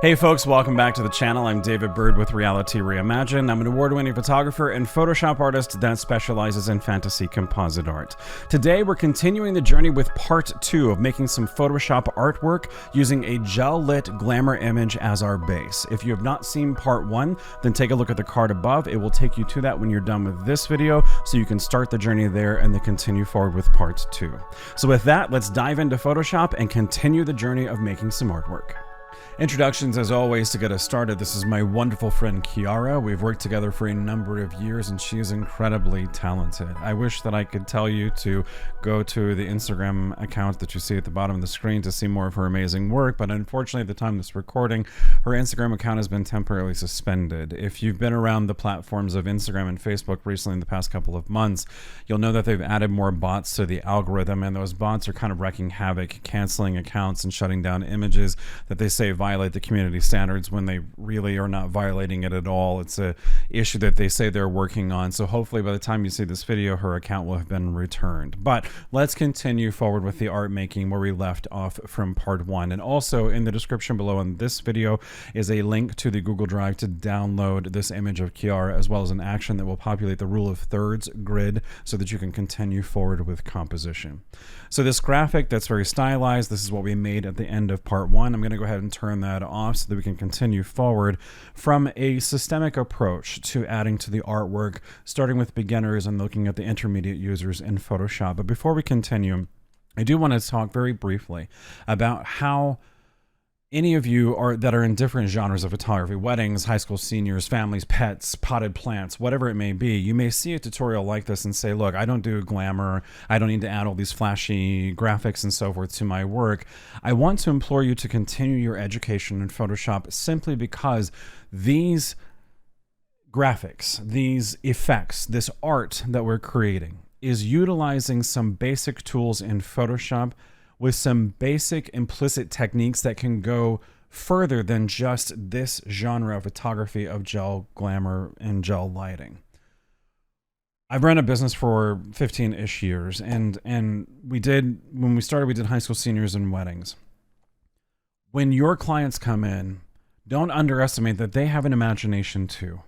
Hey folks, welcome back to the channel. I'm David Bird with Reality Reimagined. I'm an award-winning photographer and Photoshop artist that specializes in fantasy composite art. Today we're continuing the journey with part 2 of making some Photoshop artwork using a gel-lit glamour image as our base. If you have not seen part 1, then take a look at the card above. It will take you to that when you're done with this video, so you can start the journey there and then continue forward with part 2. So with that, let's dive into Photoshop and continue the journey of making some artwork. Introductions, as always, to get us started. This is my wonderful friend KIARRA. We've worked together for a number of years and she is incredibly talented. I wish that I could tell you to go to the Instagram account that you see at the bottom of the screen to see more of her amazing work, but unfortunately at the time of this recording, her Instagram account has been temporarily suspended. If you've been around the platforms of Instagram and Facebook recently in the past couple of months, you'll know that they've added more bots to the algorithm, and those bots are kind of wreaking havoc, canceling accounts and shutting down images that they say violate the community standards when they really are not violating it at all. It's a issue that they say they're working on. So hopefully by the time you see this video, her account will have been returned. But let's continue forward with the art making where we left off from part 1. And also in the description below in this video is a link to the Google Drive to download this image of KIARRA, as well as an action that will populate the rule of thirds grid so that you can continue forward with composition. So this graphic that's very stylized, this is what we made at the end of part 1. I'm going to go ahead and turn that off so that we can continue forward from a systemic approach to adding to the artwork, starting with beginners and looking at the intermediate users in Photoshop. But before we continue, I do want to talk very briefly about how any of you that are in different genres of photography, weddings, high school seniors, families, pets, potted plants, whatever it may be, you may see a tutorial like this and say, look, I don't do glamour. I don't need to add all these flashy graphics and so forth to my work. I want to implore you to continue your education in Photoshop simply because these graphics, these effects, this art that we're creating is utilizing some basic tools in Photoshop with some basic implicit techniques that can go further than just this genre of photography of gel glamour and gel lighting. I've run a business for 15-ish years, and when we started, we did high school seniors and weddings. When your clients come in, don't underestimate that they have an imagination too,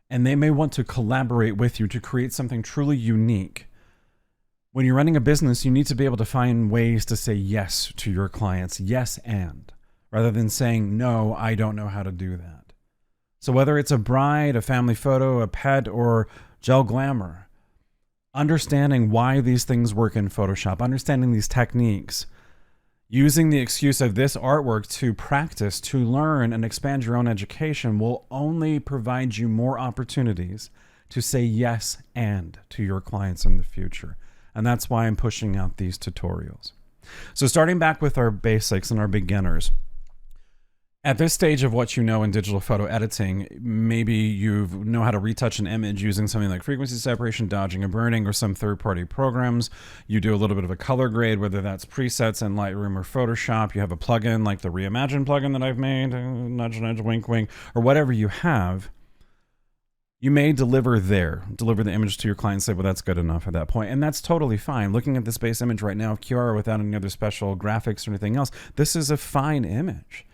and they may want to collaborate with you to create something truly unique. When you're running a business, you need to be able to find ways to say yes to your clients, yes and, rather than saying, no, I don't know how to do that. So whether it's a bride, a family photo, a pet, or gel glamour, understanding why these things work in Photoshop, understanding these techniques, using the excuse of this artwork to practice, to learn, and expand your own education will only provide you more opportunities to say yes and to your clients in the future. And that's why I'm pushing out these tutorials. So starting back with our basics and our beginners. At this stage of what you know in digital photo editing, maybe you know how to retouch an image using something like frequency separation, dodging and burning, or some third-party programs. You do a little bit of a color grade, whether that's presets in Lightroom or Photoshop. You have a plugin like the Reimagined plugin that I've made, nudge, nudge, wink, wink, or whatever you have. You may deliver the image to your client and say, well, that's good enough at that point. And that's totally fine. Looking at this base image right now of KIARRA without any other special graphics or anything else, this is a fine image.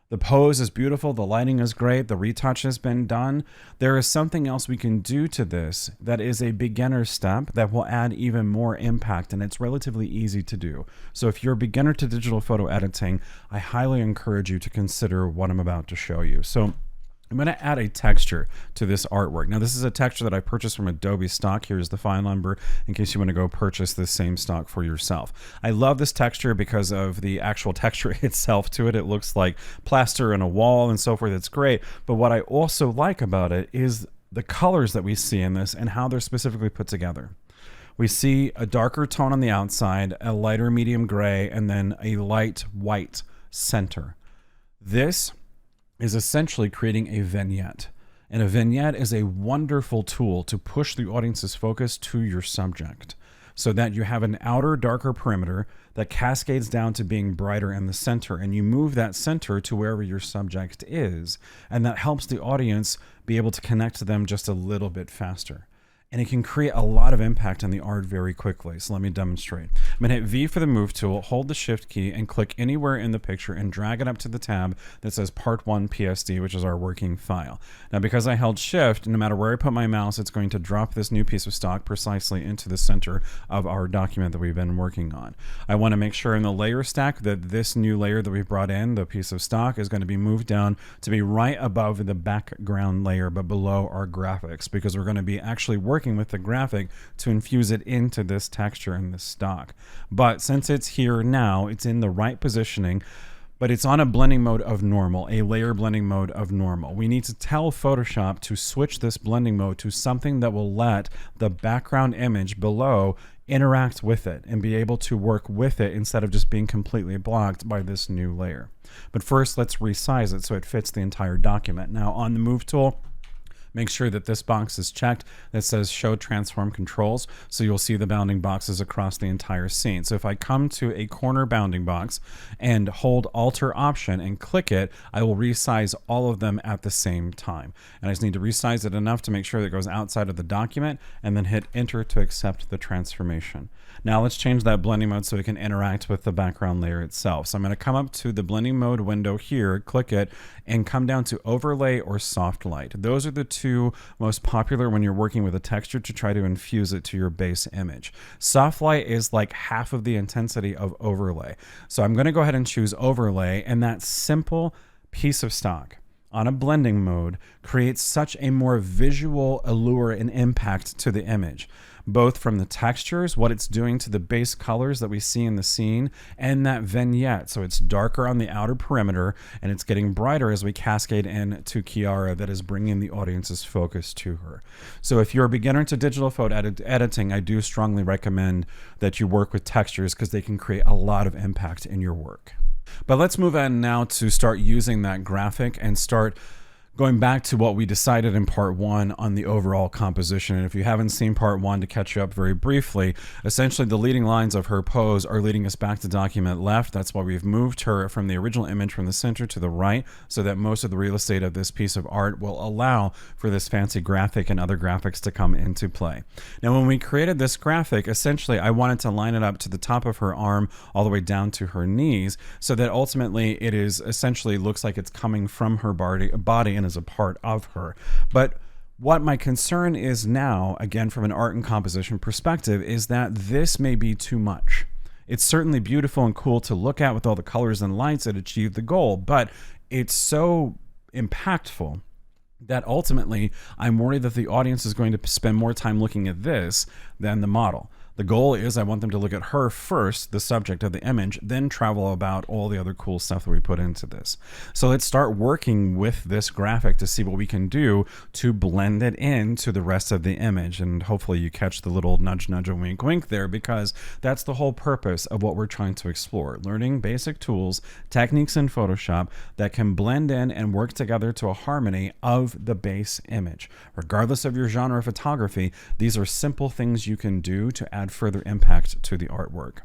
The pose is beautiful. The lighting is great. The retouch has been done. There is something else we can do to this that is a beginner step that will add even more impact, and it's relatively easy to do. So if you're a beginner to digital photo editing, I highly encourage you to consider what I'm about to show you. So I'm going to add a texture to this artwork. Now, this is a texture that I purchased from Adobe stock. Here's the file number in case you want to go purchase this same stock for yourself. I love this texture because of the actual texture itself to it. It looks like plaster on a wall and so forth. It's great. But what I also like about it is the colors that we see in this and how they're specifically put together. We see a darker tone on the outside, a lighter medium gray, and then a light white center. This is essentially creating a vignette. And a vignette is a wonderful tool to push the audience's focus to your subject so that you have an outer darker perimeter that cascades down to being brighter in the center, and you move that center to wherever your subject is, and that helps the audience be able to connect to them just a little bit faster. and it can create a lot of impact on the art very quickly. So let me demonstrate. I'm going to hit V for the move tool, hold the shift key, and click anywhere in the picture and drag it up to the tab that says Part 1 PSD, which is our working file. Now, because I held shift, no matter where I put my mouse, it's going to drop this new piece of stock precisely into the center of our document that we've been working on. I want to make sure in the layer stack that this new layer that we've brought in, the piece of stock, is going to be moved down to be right above the background layer, but below our graphics, because we're going to be actually working with the graphic to infuse it into this texture and this stock. But since it's here now, it's in the right positioning, but it's on a blending mode of normal, a layer blending mode of normal. We need to tell Photoshop to switch this blending mode to something that will let the background image below interact with it and be able to work with it instead of just being completely blocked by this new layer. But first, let's resize it so it fits the entire document. Now, on the Move tool, make sure that this box is checked that says Show Transform Controls, so you'll see the bounding boxes across the entire scene. So if I come to a corner bounding box and hold Alter Option and click it, I will resize all of them at the same time. And I just need to resize it enough to make sure that it goes outside of the document, and then hit Enter to accept the transformation. Now let's change that blending mode so it can interact with the background layer itself. So I'm going to come up to the blending mode window here, click it, and come down to Overlay or Soft Light. Those are the two most popular when you're working with a texture to try to infuse it to your base image. Soft Light is like half of the intensity of Overlay. So I'm going to go ahead and choose Overlay, and that simple piece of stock on a blending mode creates such a more visual allure and impact to the image, both from the textures, what it's doing to the base colors that we see in the scene, and that vignette. So it's darker on the outer perimeter, and it's getting brighter as we cascade in to KIARRA, that is bringing the audience's focus to her. So if you're a beginner to digital photo editing, I do strongly recommend that you work with textures because they can create a lot of impact in your work. But let's move on now to start using that graphic and start going back to what we decided in part 1 on the overall composition. And if you haven't seen part 1, to catch you up very briefly, essentially the leading lines of her pose are leading us back to document left. That's why we've moved her from the original image from the center to the right, so that most of the real estate of this piece of art will allow for this fancy graphic and other graphics to come into play. Now, when we created this graphic, essentially I wanted to line it up to the top of her arm all the way down to her knees, so that ultimately it is essentially looks like it's coming from her body and is a part of her. But what my concern is now, again from an art and composition perspective, is that this may be too much. It's certainly beautiful and cool to look at with all the colors and lights that achieve the goal, but it's so impactful that ultimately I'm worried that the audience is going to spend more time looking at this than the model. The goal is I want them to look at her first, the subject of the image, then travel about all the other cool stuff that we put into this. So let's start working with this graphic to see what we can do to blend it into the rest of the image. And hopefully you catch the little nudge, nudge, and wink, wink there, because that's the whole purpose of what we're trying to explore. Learning basic tools, techniques in Photoshop that can blend in and work together to a harmony of the base image. Regardless of your genre of photography, these are simple things you can do to add further impact to the artwork.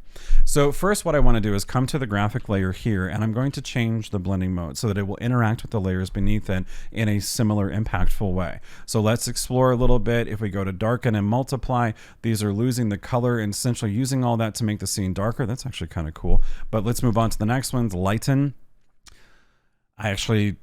So first, what I want to do is come to the graphic layer here, and I'm going to change the blending mode so that it will interact with the layers beneath it in a similar impactful way. So let's explore a little bit. If we go to darken and multiply, these are losing the color and essentially using all that to make the scene darker. That's actually kind of cool. But let's move on to the next ones. Lighten. I actually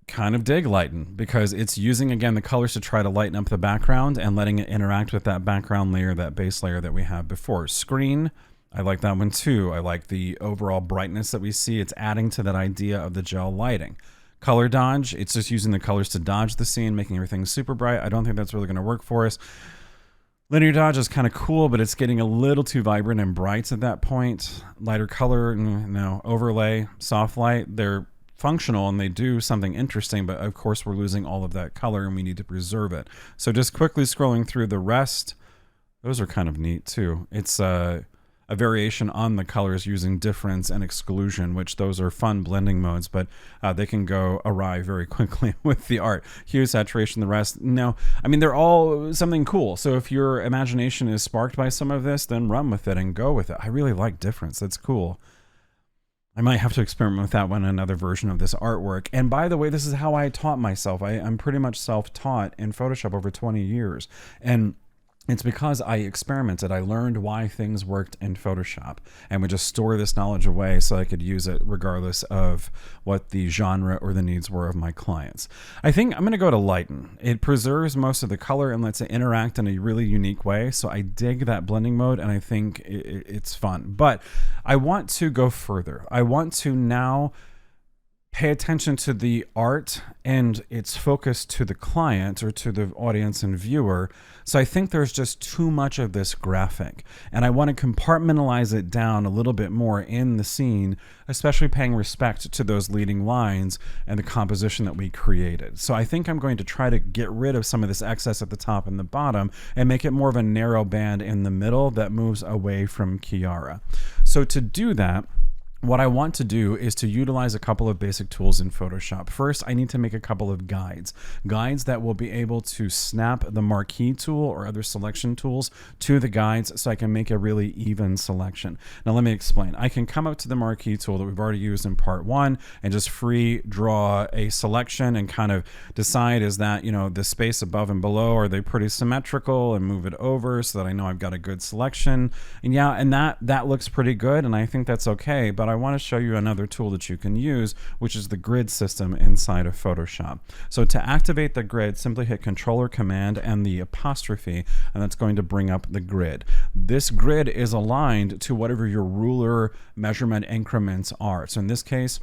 kind of dig lighten because it's using again the colors to try to lighten up the background and letting it interact with that background layer, that base layer that we had before. Screen, I like that one too. I like the overall brightness that we see. It's adding to that idea of the gel lighting. Color dodge, it's just using the colors to dodge the scene, making everything super bright. I don't think that's really going to work for us. Linear dodge is kind of cool, but it's getting a little too vibrant and bright at that point. Lighter color, no. Overlay, soft light, they're functional and they do something interesting, but of course we're losing all of that color and we need to preserve it. So just quickly scrolling through the rest, those are kind of neat too. It's a variation on the colors using difference and exclusion, which those are fun blending modes, but they can go awry very quickly with the art. Hue, saturation, the rest, no. I mean, they're all something cool. So if your imagination is sparked by some of this, then run with it and go with it. I really like difference. That's cool. I might have to experiment with that one in another version of this artwork. And by the way, this is how I taught myself. I'm pretty much self-taught in Photoshop over 20 years. And It's because I experimented. I learned why things worked in Photoshop and would just store this knowledge away so I could use it regardless of what the genre or the needs were of my clients. I think I'm going to go to lighten. It preserves most of the color and lets it interact in a really unique way. So I dig that blending mode and I think it's fun. But I want to go further. I want to now pay attention to the art and its focus to the client or to the audience and viewer. So I think there's just too much of this graphic, and I want to compartmentalize it down a little bit more in the scene, especially paying respect to those leading lines and the composition that we created. So I think I'm going to try to get rid of some of this excess at the top and the bottom and make it more of a narrow band in the middle that moves away from KIARRA. So to do that, what I want to do is to utilize a couple of basic tools in Photoshop. First, I need to make a couple of guides that will be able to snap the marquee tool or other selection tools to the guides so I can make a really even selection. Now let me explain. I can come up to the marquee tool that we've already used in part 1 and just free draw a selection and kind of decide, is that, you know, the space above and below, are they pretty symmetrical, and move it over so that I know I've got a good selection. And yeah, and that looks pretty good, and I think that's okay. But I want to show you another tool that you can use, which is the grid system inside of Photoshop. So to activate the grid, simply hit Control or Command and the apostrophe, and that's going to bring up the grid. This grid is aligned to whatever your ruler measurement increments are. So in this case,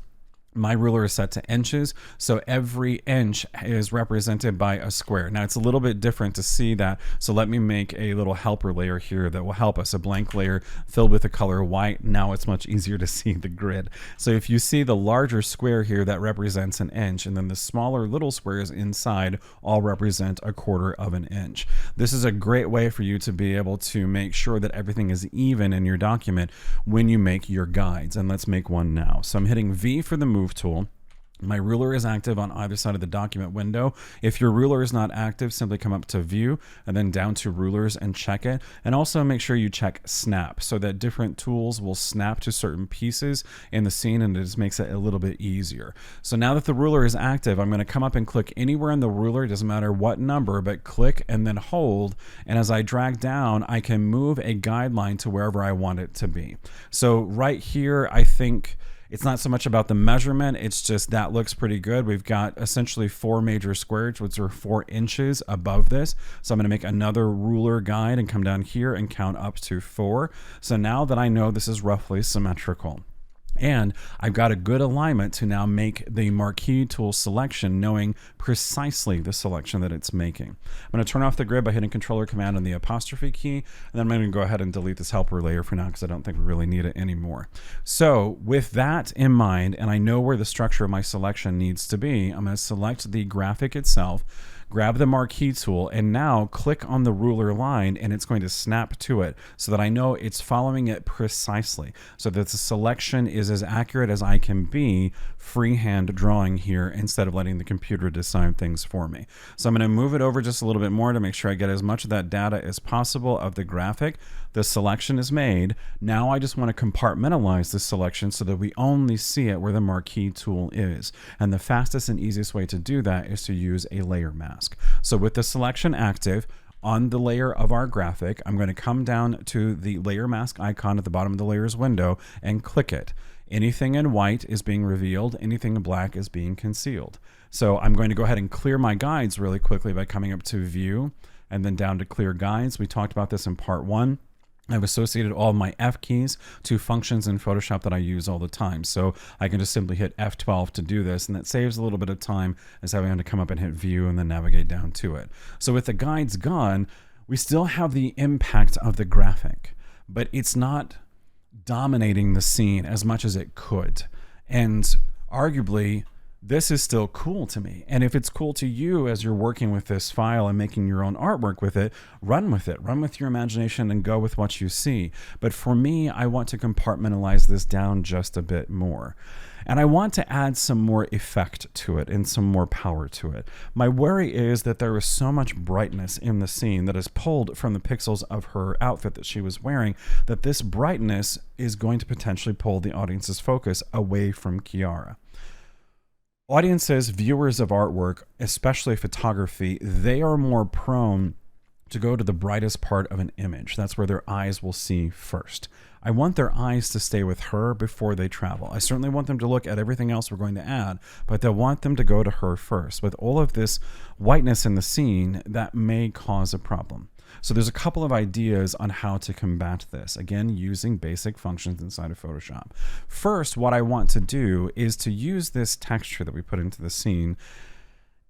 my ruler is set to inches, so every inch is represented by a square. Now it's a little bit different to see that, so let me make a little helper layer here that will help us, a blank layer filled with the color white. Now it's much easier to see the grid. So if you see the larger square here, that represents an inch, and then the smaller little squares inside all represent a quarter of an inch. This is a great way for you to be able to make sure that everything is even in your document when you make your guides. And let's make one now. So I'm hitting V for the move tool. My ruler is active on either side of the document window. If your ruler is not active, simply come up to View and then down to Rulers and check it. And also make sure you check Snap so that different tools will snap to certain pieces in the scene, and it just makes it a little bit easier. So now that the ruler is active, I'm going to come up and click anywhere in the ruler. It doesn't matter what number, but click and then hold. And as I drag down, I can move a guideline to wherever I want it to be. So right here, I think it's not so much about the measurement, it's just that looks pretty good. We've got essentially 4 major squares, which are 4 inches above this. So I'm going to make another ruler guide and come down here and count up to 4. So now that I know this is roughly symmetrical, and I've got a good alignment to now make the marquee tool selection, knowing precisely the selection that it's making. I'm going to turn off the grid by hitting Control or Command and the apostrophe key, and then I'm going to go ahead and delete this helper layer for now because I don't think we really need it anymore. So with that in mind, and I know where the structure of my selection needs to be, I'm going to select the graphic itself, grab the marquee tool, and now click on the ruler line, and it's going to snap to it so that I know it's following it precisely, so that the selection is as accurate as I can be freehand drawing here instead of letting the computer decide things for me. So I'm going to move it over just a little bit more to make sure I get as much of that data as possible of the graphic. The selection is made. Now I just want to compartmentalize the selection so that we only see it where the marquee tool is. And the fastest and easiest way to do that is to use a layer mask. So with the selection active on the layer of our graphic, I'm going to come down to the layer mask icon at the bottom of the layers window and click it. Anything in white is being revealed, anything in black is being concealed. So I'm going to go ahead and clear my guides really quickly by coming up to View and then down to Clear Guides. We talked about this in part 1. I've associated all my F keys to functions in Photoshop that I use all the time. So I can just simply hit F12 to do this, and that saves a little bit of time as having to come up and hit View and then navigate down to it. So with the guides gone, we still have the impact of the graphic, but it's not dominating the scene as much as it could. And arguably, this is still cool to me. And if it's cool to you as you're working with this file and making your own artwork with it. Run with your imagination and go with what you see. But for me, I want to compartmentalize this down just a bit more. And I want to add some more effect to it and some more power to it. My worry is that there is so much brightness in the scene that is pulled from the pixels of her outfit that she was wearing, that this brightness is going to potentially pull the audience's focus away from KIARRA. Audiences, viewers of artwork, especially photography, they are more prone to go to the brightest part of an image. That's where their eyes will see first. I want their eyes to stay with her before they travel. I certainly want them to look at everything else we're going to add, but I want them to go to her first. With all of this whiteness in the scene, that may cause a problem. So there's a couple of ideas on how to combat this, again, using basic functions inside of Photoshop. First, what I want to do is to use this texture that we put into the scene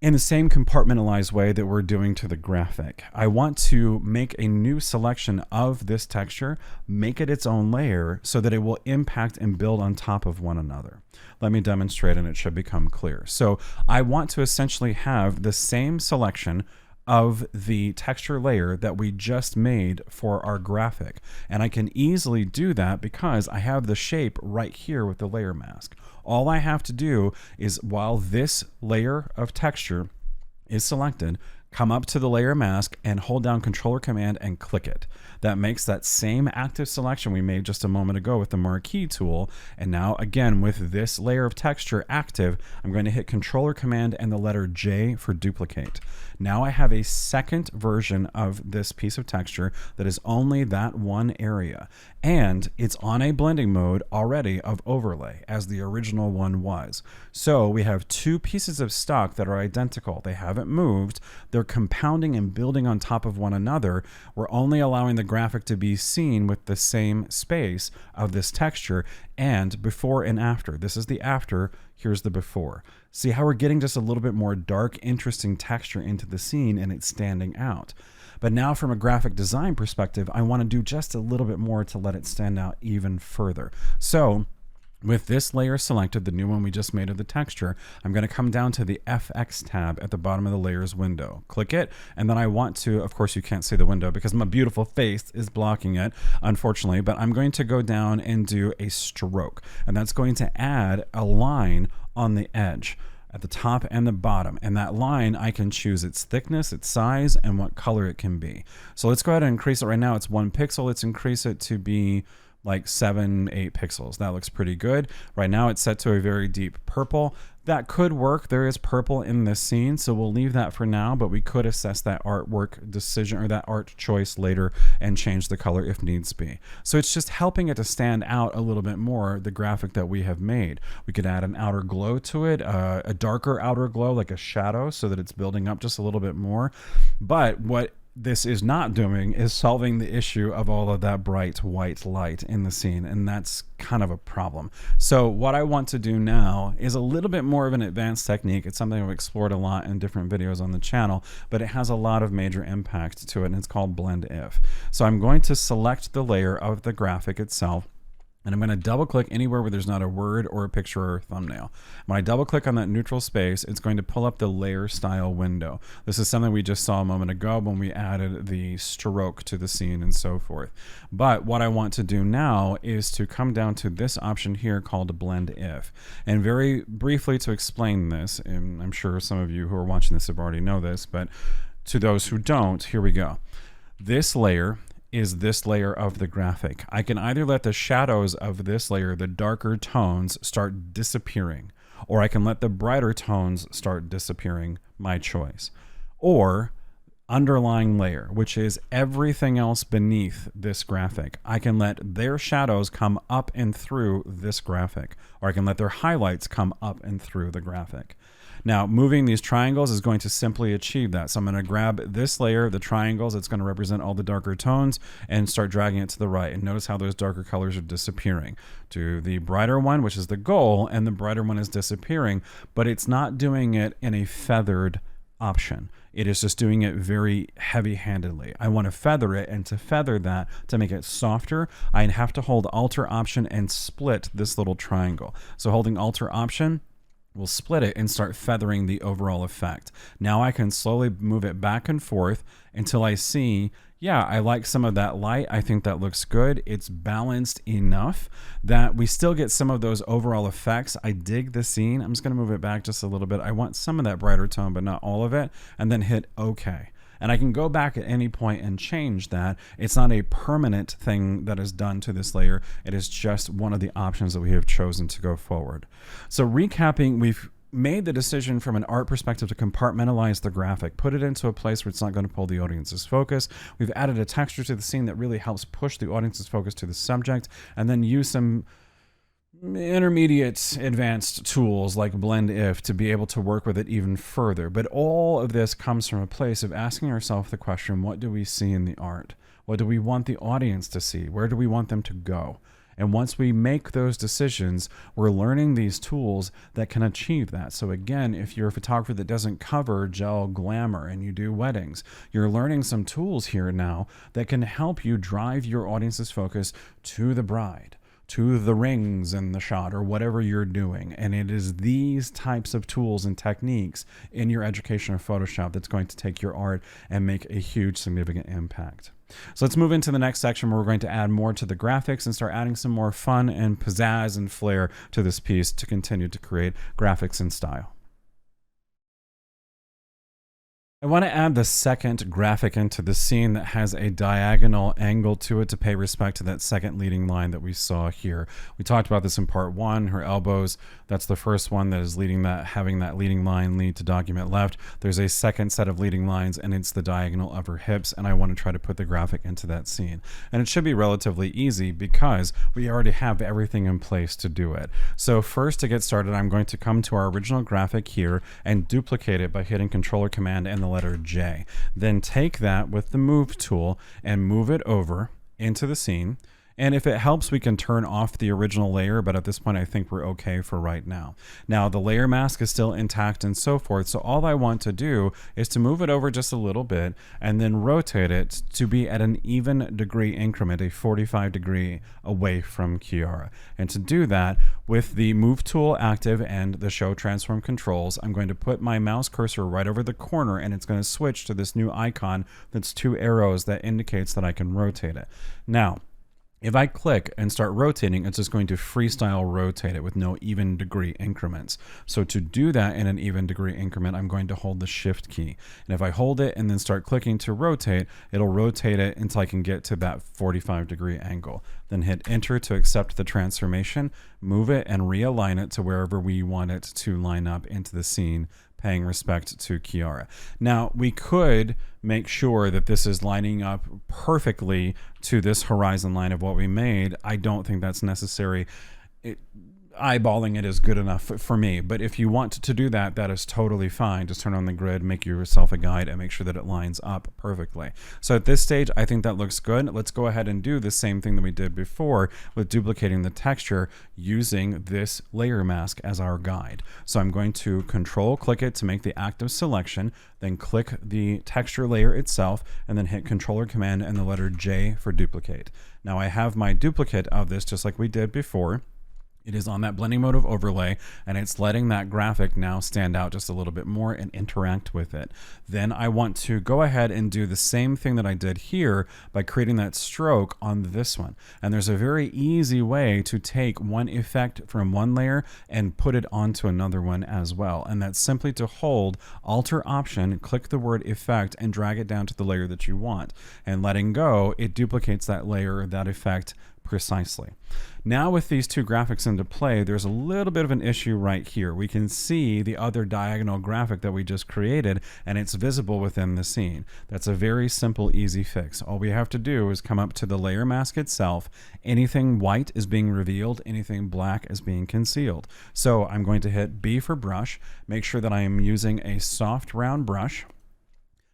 in the same compartmentalized way that we're doing to the graphic. I want to make a new selection of this texture, make it its own layer so that it will impact and build on top of one another. Let me demonstrate and it should become clear. So I want to essentially have the same selection of the texture layer that we just made for our graphic. And I can easily do that because I have the shape right here with the layer mask. All I have to do is, while this layer of texture is selected, come up to the layer mask and hold down Control Command and click it. That makes that same active selection we made just a moment ago with the marquee tool. And now again, with this layer of texture active, I'm going to hit Control Command and the letter J for duplicate. Now I have a second version of this piece of texture that is only that one area. And it's on a blending mode already of overlay, as the original one was. So we have two pieces of stock that are identical. They haven't moved. They're compounding and building on top of one another. We're only allowing the graphic to be seen with the same space of this texture, and before and after. This is the after, here's the before. See how we're getting just a little bit more dark, interesting texture into the scene and it's standing out. But now from a graphic design perspective, I want to do just a little bit more to let it stand out even further. So with this layer selected, the new one we just made of the texture, I'm going to come down to the FX tab at the bottom of the layers window. Click it, and then I want to, of course you can't see the window because my beautiful face is blocking it, unfortunately, but I'm going to go down and do a stroke, and that's going to add a line on the edge at the top and the bottom. And that line, I can choose its thickness, its size, and what color it can be. So let's go ahead and increase it. Right now it's 1 pixel. Let's increase it to be like 7-8 pixels. That looks pretty good. Right now it's set to a very deep purple. That could work. There is purple in this scene, so we'll leave that for now, but we could assess that artwork decision or that art choice later and change the color if needs be. So it's just helping it to stand out a little bit more, the graphic that we have made. We could add an outer glow to it, a darker outer glow, like a shadow, so that it's building up just a little bit more. But what this is not doing is solving the issue of all of that bright white light in the scene, and that's kind of a problem. So what I want to do now is a little bit more of an advanced technique. It's something I've explored a lot in different videos on the channel, but it has a lot of major impact to it, and it's called Blend If. So I'm going to select the layer of the graphic itself, and I'm going to double click anywhere where there's not a word or a picture or a thumbnail. When I double click on that neutral space, it's going to pull up the layer style window. This is something we just saw a moment ago when we added the stroke to the scene and so forth. But what I want to do now is to come down to this option here called Blend If. And very briefly to explain this, and I'm sure some of you who are watching this have already know this, but to those who don't, here we go. This layer is this layer of the graphic. I can either let the shadows of this layer, the darker tones, start disappearing, or I can let the brighter tones start disappearing, my choice. Or underlying layer, which is everything else beneath this graphic. I can let their shadows come up and through this graphic, or I can let their highlights come up and through the graphic. Now, moving these triangles is going to simply achieve that. So I'm going to grab this layer, the triangles, it's going to represent all the darker tones, and start dragging it to the right. And notice how those darker colors are disappearing to the brighter one, which is the goal, and the brighter one is disappearing, but it's not doing it in a feathered option. It is just doing it very heavy-handedly. I want to feather it, and to feather that, to make it softer, I have to hold Alt Option and split this little triangle. So holding Alt Option, we'll split it and start feathering the overall effect. Now I can slowly move it back and forth until I see, yeah, I like some of that light. I think that looks good. It's balanced enough that we still get some of those overall effects. I dig the scene. I'm just going to move it back just a little bit. I want some of that brighter tone, but not all of it. And then hit OK. And I can go back at any point and change that. It's not a permanent thing that is done to this layer. It is just one of the options that we have chosen to go forward. So recapping, we've made the decision from an art perspective to compartmentalize the graphic, put it into a place where it's not going to pull the audience's focus. We've added a texture to the scene that really helps push the audience's focus to the subject, and then use some intermediate advanced tools like blend if to be able to work with it even further. But all of this comes from a place of asking ourselves the question, what do we see in the art? What do we want the audience to see? Where do we want them to go? And once we make those decisions, we're learning these tools that can achieve that. So again, if you're a photographer that doesn't cover gel glamour and you do weddings, you're learning some tools here now that can help you drive your audience's focus to the bride, to the rings in the shot, or whatever you're doing. And it is these types of tools and techniques in your education of Photoshop that's going to take your art and make a huge significant impact. So let's move into the next section where we're going to add more to the graphics and start adding some more fun and pizzazz and flair to this piece to continue to create graphics in style. I want to add the second graphic into the scene that has a diagonal angle to it to pay respect to that second leading line that we saw here. We talked about this in part one, her elbows. That's the first one that is leading that, having that leading line lead to document left. There's a second set of leading lines and it's the diagonal of her hips, and I want to try to put the graphic into that scene. And it should be relatively easy because we already have everything in place to do it. So first, to get started, I'm going to come to our original graphic here and duplicate it by hitting Controller Command and the letter J. Then take that with the move tool and move it over into the scene. And if it helps, we can turn off the original layer, but at this point I think we're okay for right now. Now the layer mask is still intact and so forth, so all I want to do is to move it over just a little bit and then rotate it to be at an even degree increment, a 45 degree away from KIARRA. And to do that, with the move tool active and the show transform controls, I'm going to put my mouse cursor right over the corner and it's going to switch to this new icon that's two arrows that indicates that I can rotate it. Now, if I click and start rotating, it's just going to freestyle rotate it with no even degree increments. So to do that in an even degree increment, I'm going to hold the Shift key. And if I hold it and then start clicking to rotate, it'll rotate it until I can get to that 45 degree angle. Then hit Enter to accept the transformation, move it and realign it to wherever we want it to line up into the scene, paying respect to KIARRA. Now, we could make sure that this is lining up perfectly to this horizon line of what we made. I don't think that's necessary. Eyeballing it is good enough for me, but if you want to do that, that is totally fine. Just turn on the grid, make yourself a guide, and make sure that it lines up perfectly. So at this stage, I think that looks good. Let's go ahead and do the same thing that we did before with duplicating the texture using this layer mask as our guide. So I'm going to control click it to make the active selection, then click the texture layer itself, and then hit Controller Command and the letter J for duplicate. Now I have my duplicate of this just like we did before. It is on that blending mode of overlay, and it's letting that graphic now stand out just a little bit more and interact with it. Then I want to go ahead and do the same thing that I did here by creating that stroke on this one. And there's a very easy way to take one effect from one layer and put it onto another one as well. And that's simply to hold Alt Option, click the word effect, and drag it down to the layer that you want. And letting go, it duplicates that layer, that effect, precisely. Now with these two graphics into play, there's a little bit of an issue right here. We can see the other diagonal graphic that we just created, and it's visible within the scene. That's a very simple, easy fix. All we have to do is come up to the layer mask itself. Anything white is being revealed, anything black is being concealed. So I'm going to hit B for brush, make sure that I am using a soft round brush,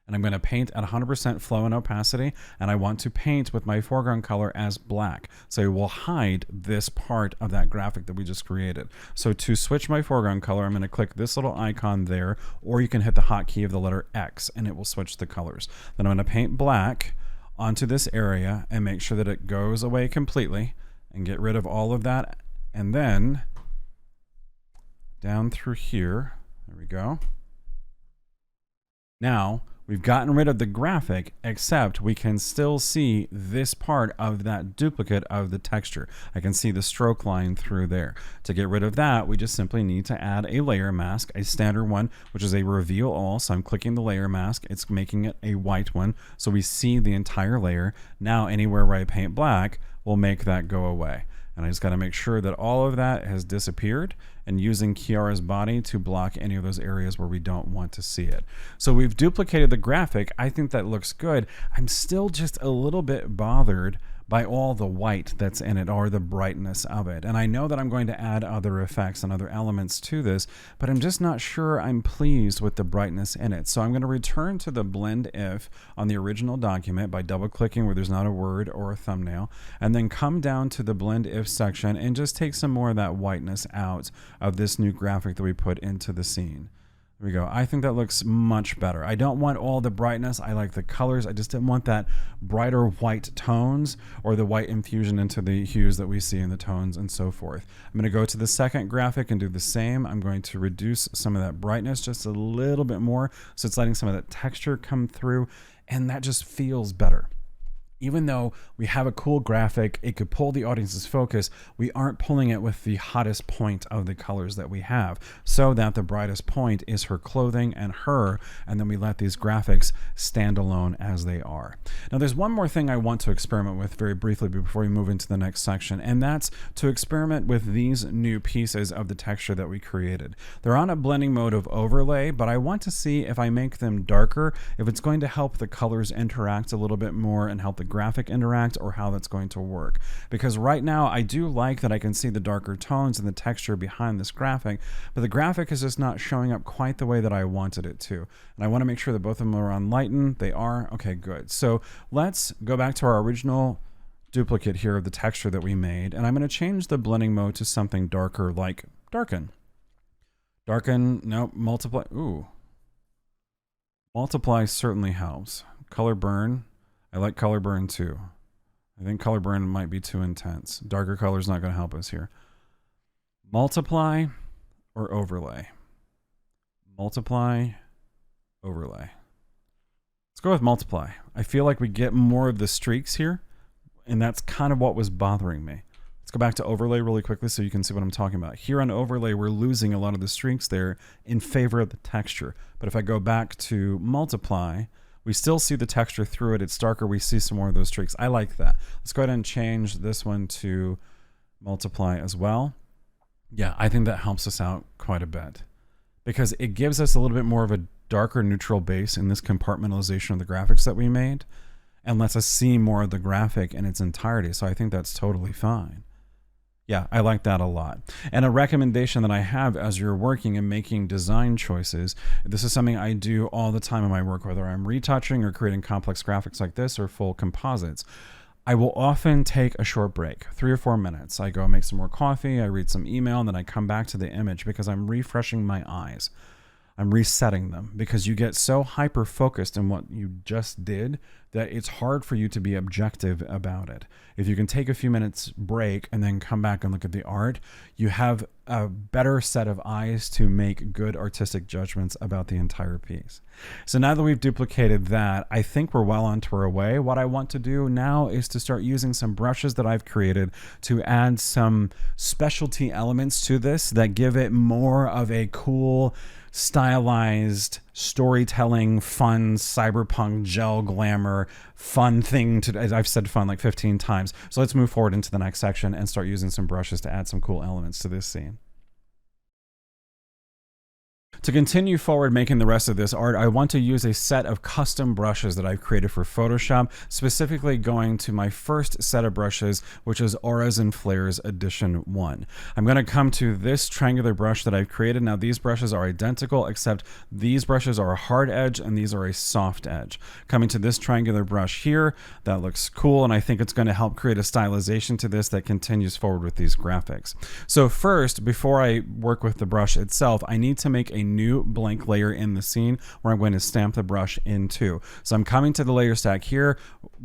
and I'm going to paint at 100% flow and opacity, and I want to paint with my foreground color as black. So it will hide this part of that graphic that we just created. So to switch my foreground color, I'm going to click this little icon there, or you can hit the hotkey of the letter X and it will switch the colors. Then I'm going to paint black onto this area and make sure that it goes away completely and get rid of all of that. And then down through here, there we go. Now, we've gotten rid of the graphic, except we can still see this part of that duplicate of the texture. I can see the stroke line through there. To get rid of that, we just simply need to add a layer mask, a standard one, which is a reveal all. So I'm clicking the layer mask. It's making it a white one, so we see the entire layer. Now, anywhere where I paint black will make that go away. And I just got to make sure that all of that has disappeared, and using KIARRA's body to block any of those areas where we don't want to see it. So we've duplicated the graphic. I think that looks good. I'm still just a little bit bothered by all the white that's in it, or the brightness of it. And I know that I'm going to add other effects and other elements to this, but I'm just not sure I'm pleased with the brightness in it. So I'm going to return to the blend if on the original document by double clicking where there's not a word or a thumbnail, and then come down to the blend if section and just take some more of that whiteness out of this new graphic that we put into the scene. There we go. I think that looks much better. I don't want all the brightness. I like the colors. I just didn't want that brighter white tones or the white infusion into the hues that we see in the tones and so forth. I'm going to go to the second graphic and do the same. I'm going to reduce some of that brightness just a little bit more, so it's letting some of that texture come through, and that just feels better. Even though we have a cool graphic, it could pull the audience's focus, we aren't pulling it with the hottest point of the colors that we have, so that the brightest point is her clothing and her, and then we let these graphics stand alone as they are. Now there's one more thing I want to experiment with very briefly before we move into the next section, and that's to experiment with these new pieces of the texture that we created. They're on a blending mode of overlay, but I want to see if I make them darker, if it's going to help the colors interact a little bit more and help the graphic interact, or how that's going to work. Because right now I do like that I can see the darker tones and the texture behind this graphic, but the graphic is just not showing up quite the way that I wanted it to. And I want to make sure that both of them are on lighten. They are. Okay, good. So let's go back to our original duplicate here of the texture that we made, and I'm going to change the blending mode to something darker, like darken. Darken, no, multiply. Ooh. Multiply certainly helps. Color burn. I like color burn too. I think color burn might be too intense. Darker color is not going to help us here. Multiply or overlay? Multiply, overlay. Let's go with multiply. I feel like we get more of the streaks here, and that's kind of what was bothering me. Let's go back to overlay really quickly so you can see what I'm talking about. Here on overlay, we're losing a lot of the streaks there in favor of the texture. But if I go back to multiply, we still see the texture through it. It's darker. We see some more of those streaks. I like that. Let's go ahead and change this one to multiply as well. Yeah, I think that helps us out quite a bit because it gives us a little bit more of a darker neutral base in this compartmentalization of the graphics that we made and lets us see more of the graphic in its entirety. So I think that's totally fine. Yeah, I like that a lot. And a recommendation that I have as you're working and making design choices, this is something I do all the time in my work, whether I'm retouching or creating complex graphics like this or full composites. I will often take a short break, 3 or 4 minutes. I go make some more coffee, I read some email, and then I come back to the image because I'm refreshing my eyes. I'm resetting them because you get so hyper focused in what you just did that it's hard for you to be objective about it. If you can take a few minutes break and then come back and look at the art, you have a better set of eyes to make good artistic judgments about the entire piece. So now that we've duplicated that, I think we're well onto our way. What I want to do now is to start using some brushes that I've created to add some specialty elements to this that give it more of a cool, stylized, storytelling, fun, cyberpunk, gel, glamour, fun thing to, as I've said fun like 15 times. So let's move forward into the next section and start using some brushes to add some cool elements to this scene. To continue forward making the rest of this art, I want to use a set of custom brushes that I've created for Photoshop, specifically going to my first set of brushes, which is Auras and Flares Edition 1. I'm going to come to this triangular brush that I've created. Now these brushes are identical, except these brushes are a hard edge and these are a soft edge. Coming to this triangular brush here, that looks cool, and I think it's going to help create a stylization to this that continues forward with these graphics. So first, before I work with the brush itself, I need to make a new blank layer in the scene where I'm going to stamp the brush into. So I'm coming to the layer stack here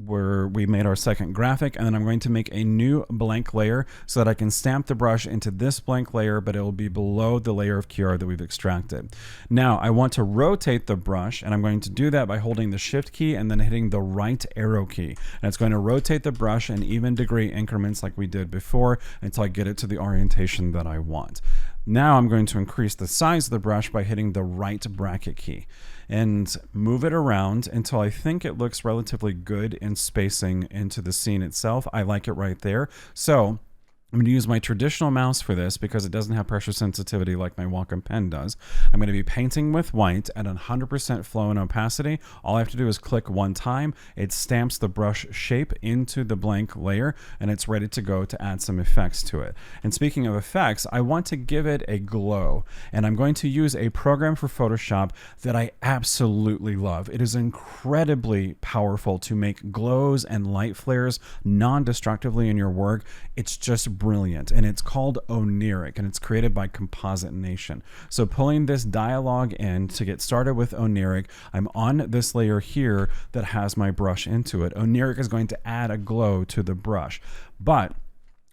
where we made our second graphic, and then I'm going to make a new blank layer so that I can stamp the brush into this blank layer, but it will be below the layer of KIARRA that we've extracted. Now I want to rotate the brush, and I'm going to do that by holding the shift key and then hitting the right arrow key. And it's going to rotate the brush in even degree increments like we did before until I get it to the orientation that I want. Now I'm going to increase the size of the brush by hitting the right bracket key and move it around until I think it looks relatively good in spacing into the scene itself. I like it right there. So I'm going to use my traditional mouse for this because it doesn't have pressure sensitivity like my Wacom pen does. I'm going to be painting with white at 100% flow and opacity. All I have to do is click one time. It stamps the brush shape into the blank layer, and it's ready to go to add some effects to it. And speaking of effects, I want to give it a glow, and I'm going to use a program for Photoshop that I absolutely love. It is incredibly powerful to make glows and light flares non-destructively in your work. It's just brilliant, and it's called Oniric, and it's created by Composite Nation. So pulling this dialog in to get started with Oniric, I'm on this layer here that has my brush into it. Oniric is going to add a glow to the brush, but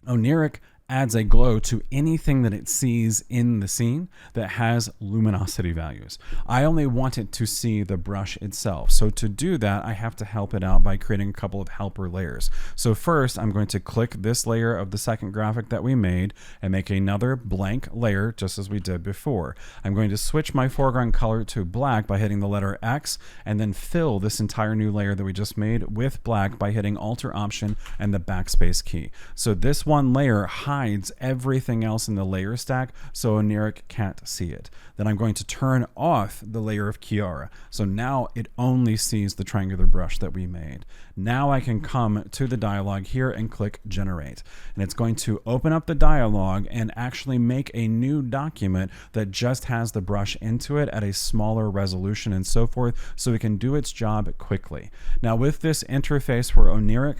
Oniric adds a glow to anything that it sees in the scene that has luminosity values. I only want it to see the brush itself. So to do that, I have to help it out by creating a couple of helper layers. So first, I'm going to click this layer of the second graphic that we made and make another blank layer, just as we did before. I'm going to switch my foreground color to black by hitting the letter X, and then fill this entire new layer that we just made with black by hitting Alt-Option and the backspace key. So this one layer hides everything else in the layer stack, so Oniric can't see it. Then I'm going to turn off the layer of KIARRA. So now it only sees the triangular brush that we made. Now I can come to the dialog here and click Generate. And it's going to open up the dialog and actually make a new document that just has the brush into it at a smaller resolution and so forth, so it can do its job quickly. Now with this interface for Oniric,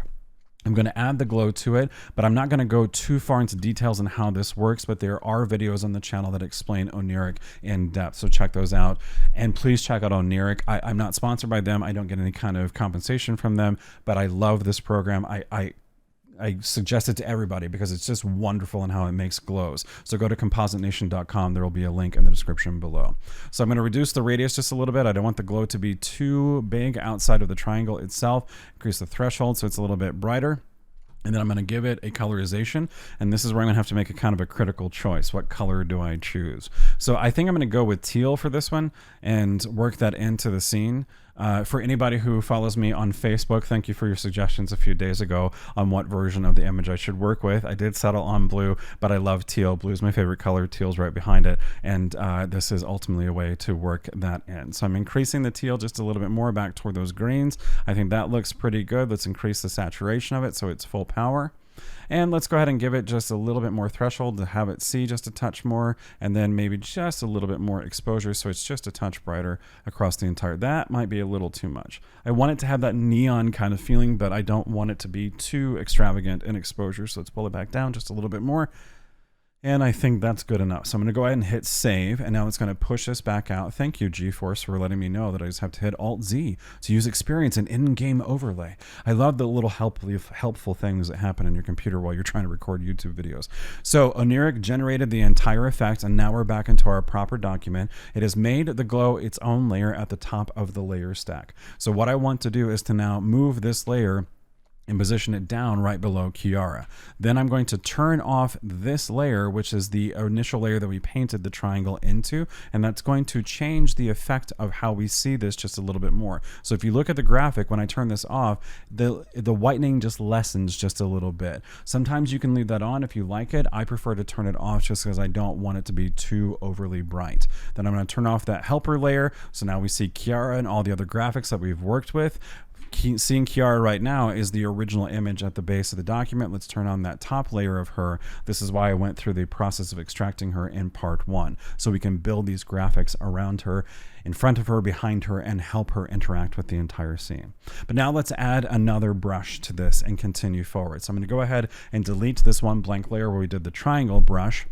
I'm going to add the glow to it, but I'm not going to go too far into details on how this works, but there are videos on the channel that explain Oniric in depth, so check those out. And please check out Oniric. I'm not sponsored by them. I don't get any kind of compensation from them, but I love this program. I suggest it to everybody because it's just wonderful in how it makes glows. So go to compositenation.com. There will be a link in the description below. So I'm going to reduce the radius just a little bit. I don't want the glow to be too big outside of the triangle itself. Increase the threshold so it's a little bit brighter. And then I'm going to give it a colorization, and this is where I'm going to have to make a kind of a critical choice. What color do I choose? So I think I'm going to go with teal for this one and work that into the scene. For anybody who follows me on Facebook, thank you for your suggestions a few days ago on what version of the image I should work with. I did settle on blue, but I love teal. Blue is my favorite color. Teal's right behind it, and this is ultimately a way to work that in. So I'm increasing the teal just a little bit more back toward those greens. I think that looks pretty good. Let's increase the saturation of it so it's full power. And let's go ahead and give it just a little bit more threshold to have it see just a touch more, and then maybe just a little bit more exposure so it's just a touch brighter across the entire. That might be a little too much. I want it to have that neon kind of feeling, but I don't want it to be too extravagant in exposure, so let's pull it back down just a little bit more. And I think that's good enough. So I'm going to go ahead and hit save, and now it's going to push this back out. Thank you, GeForce, for letting me know that I just have to hit Alt-Z to use experience and in-game overlay. I love the little helpful things that happen in your computer while you're trying to record YouTube videos. So Oniric generated the entire effect, and now we're back into our proper document. It has made the glow its own layer at the top of the layer stack. So what I want to do is to now move this layer and position it down right below KIARRA. Then I'm going to turn off this layer, which is the initial layer that we painted the triangle into, and that's going to change the effect of how we see this just a little bit more. So if you look at the graphic, when I turn this off, the whitening just lessens just a little bit. Sometimes you can leave that on if you like it. I prefer to turn it off just because I don't want it to be too overly bright. Then I'm going to turn off that helper layer, so now we see KIARRA and all the other graphics that we've worked with. Seeing KIARRA right now is the original image at the base of the document. Let's turn on that top layer of her. This is why I went through the process of extracting her in part 1, so we can build these graphics around her, in front of her, behind her, and help her interact with the entire scene. But now let's add another brush to this and continue forward. So I'm going to go ahead and delete this one blank layer where we did the triangle brush.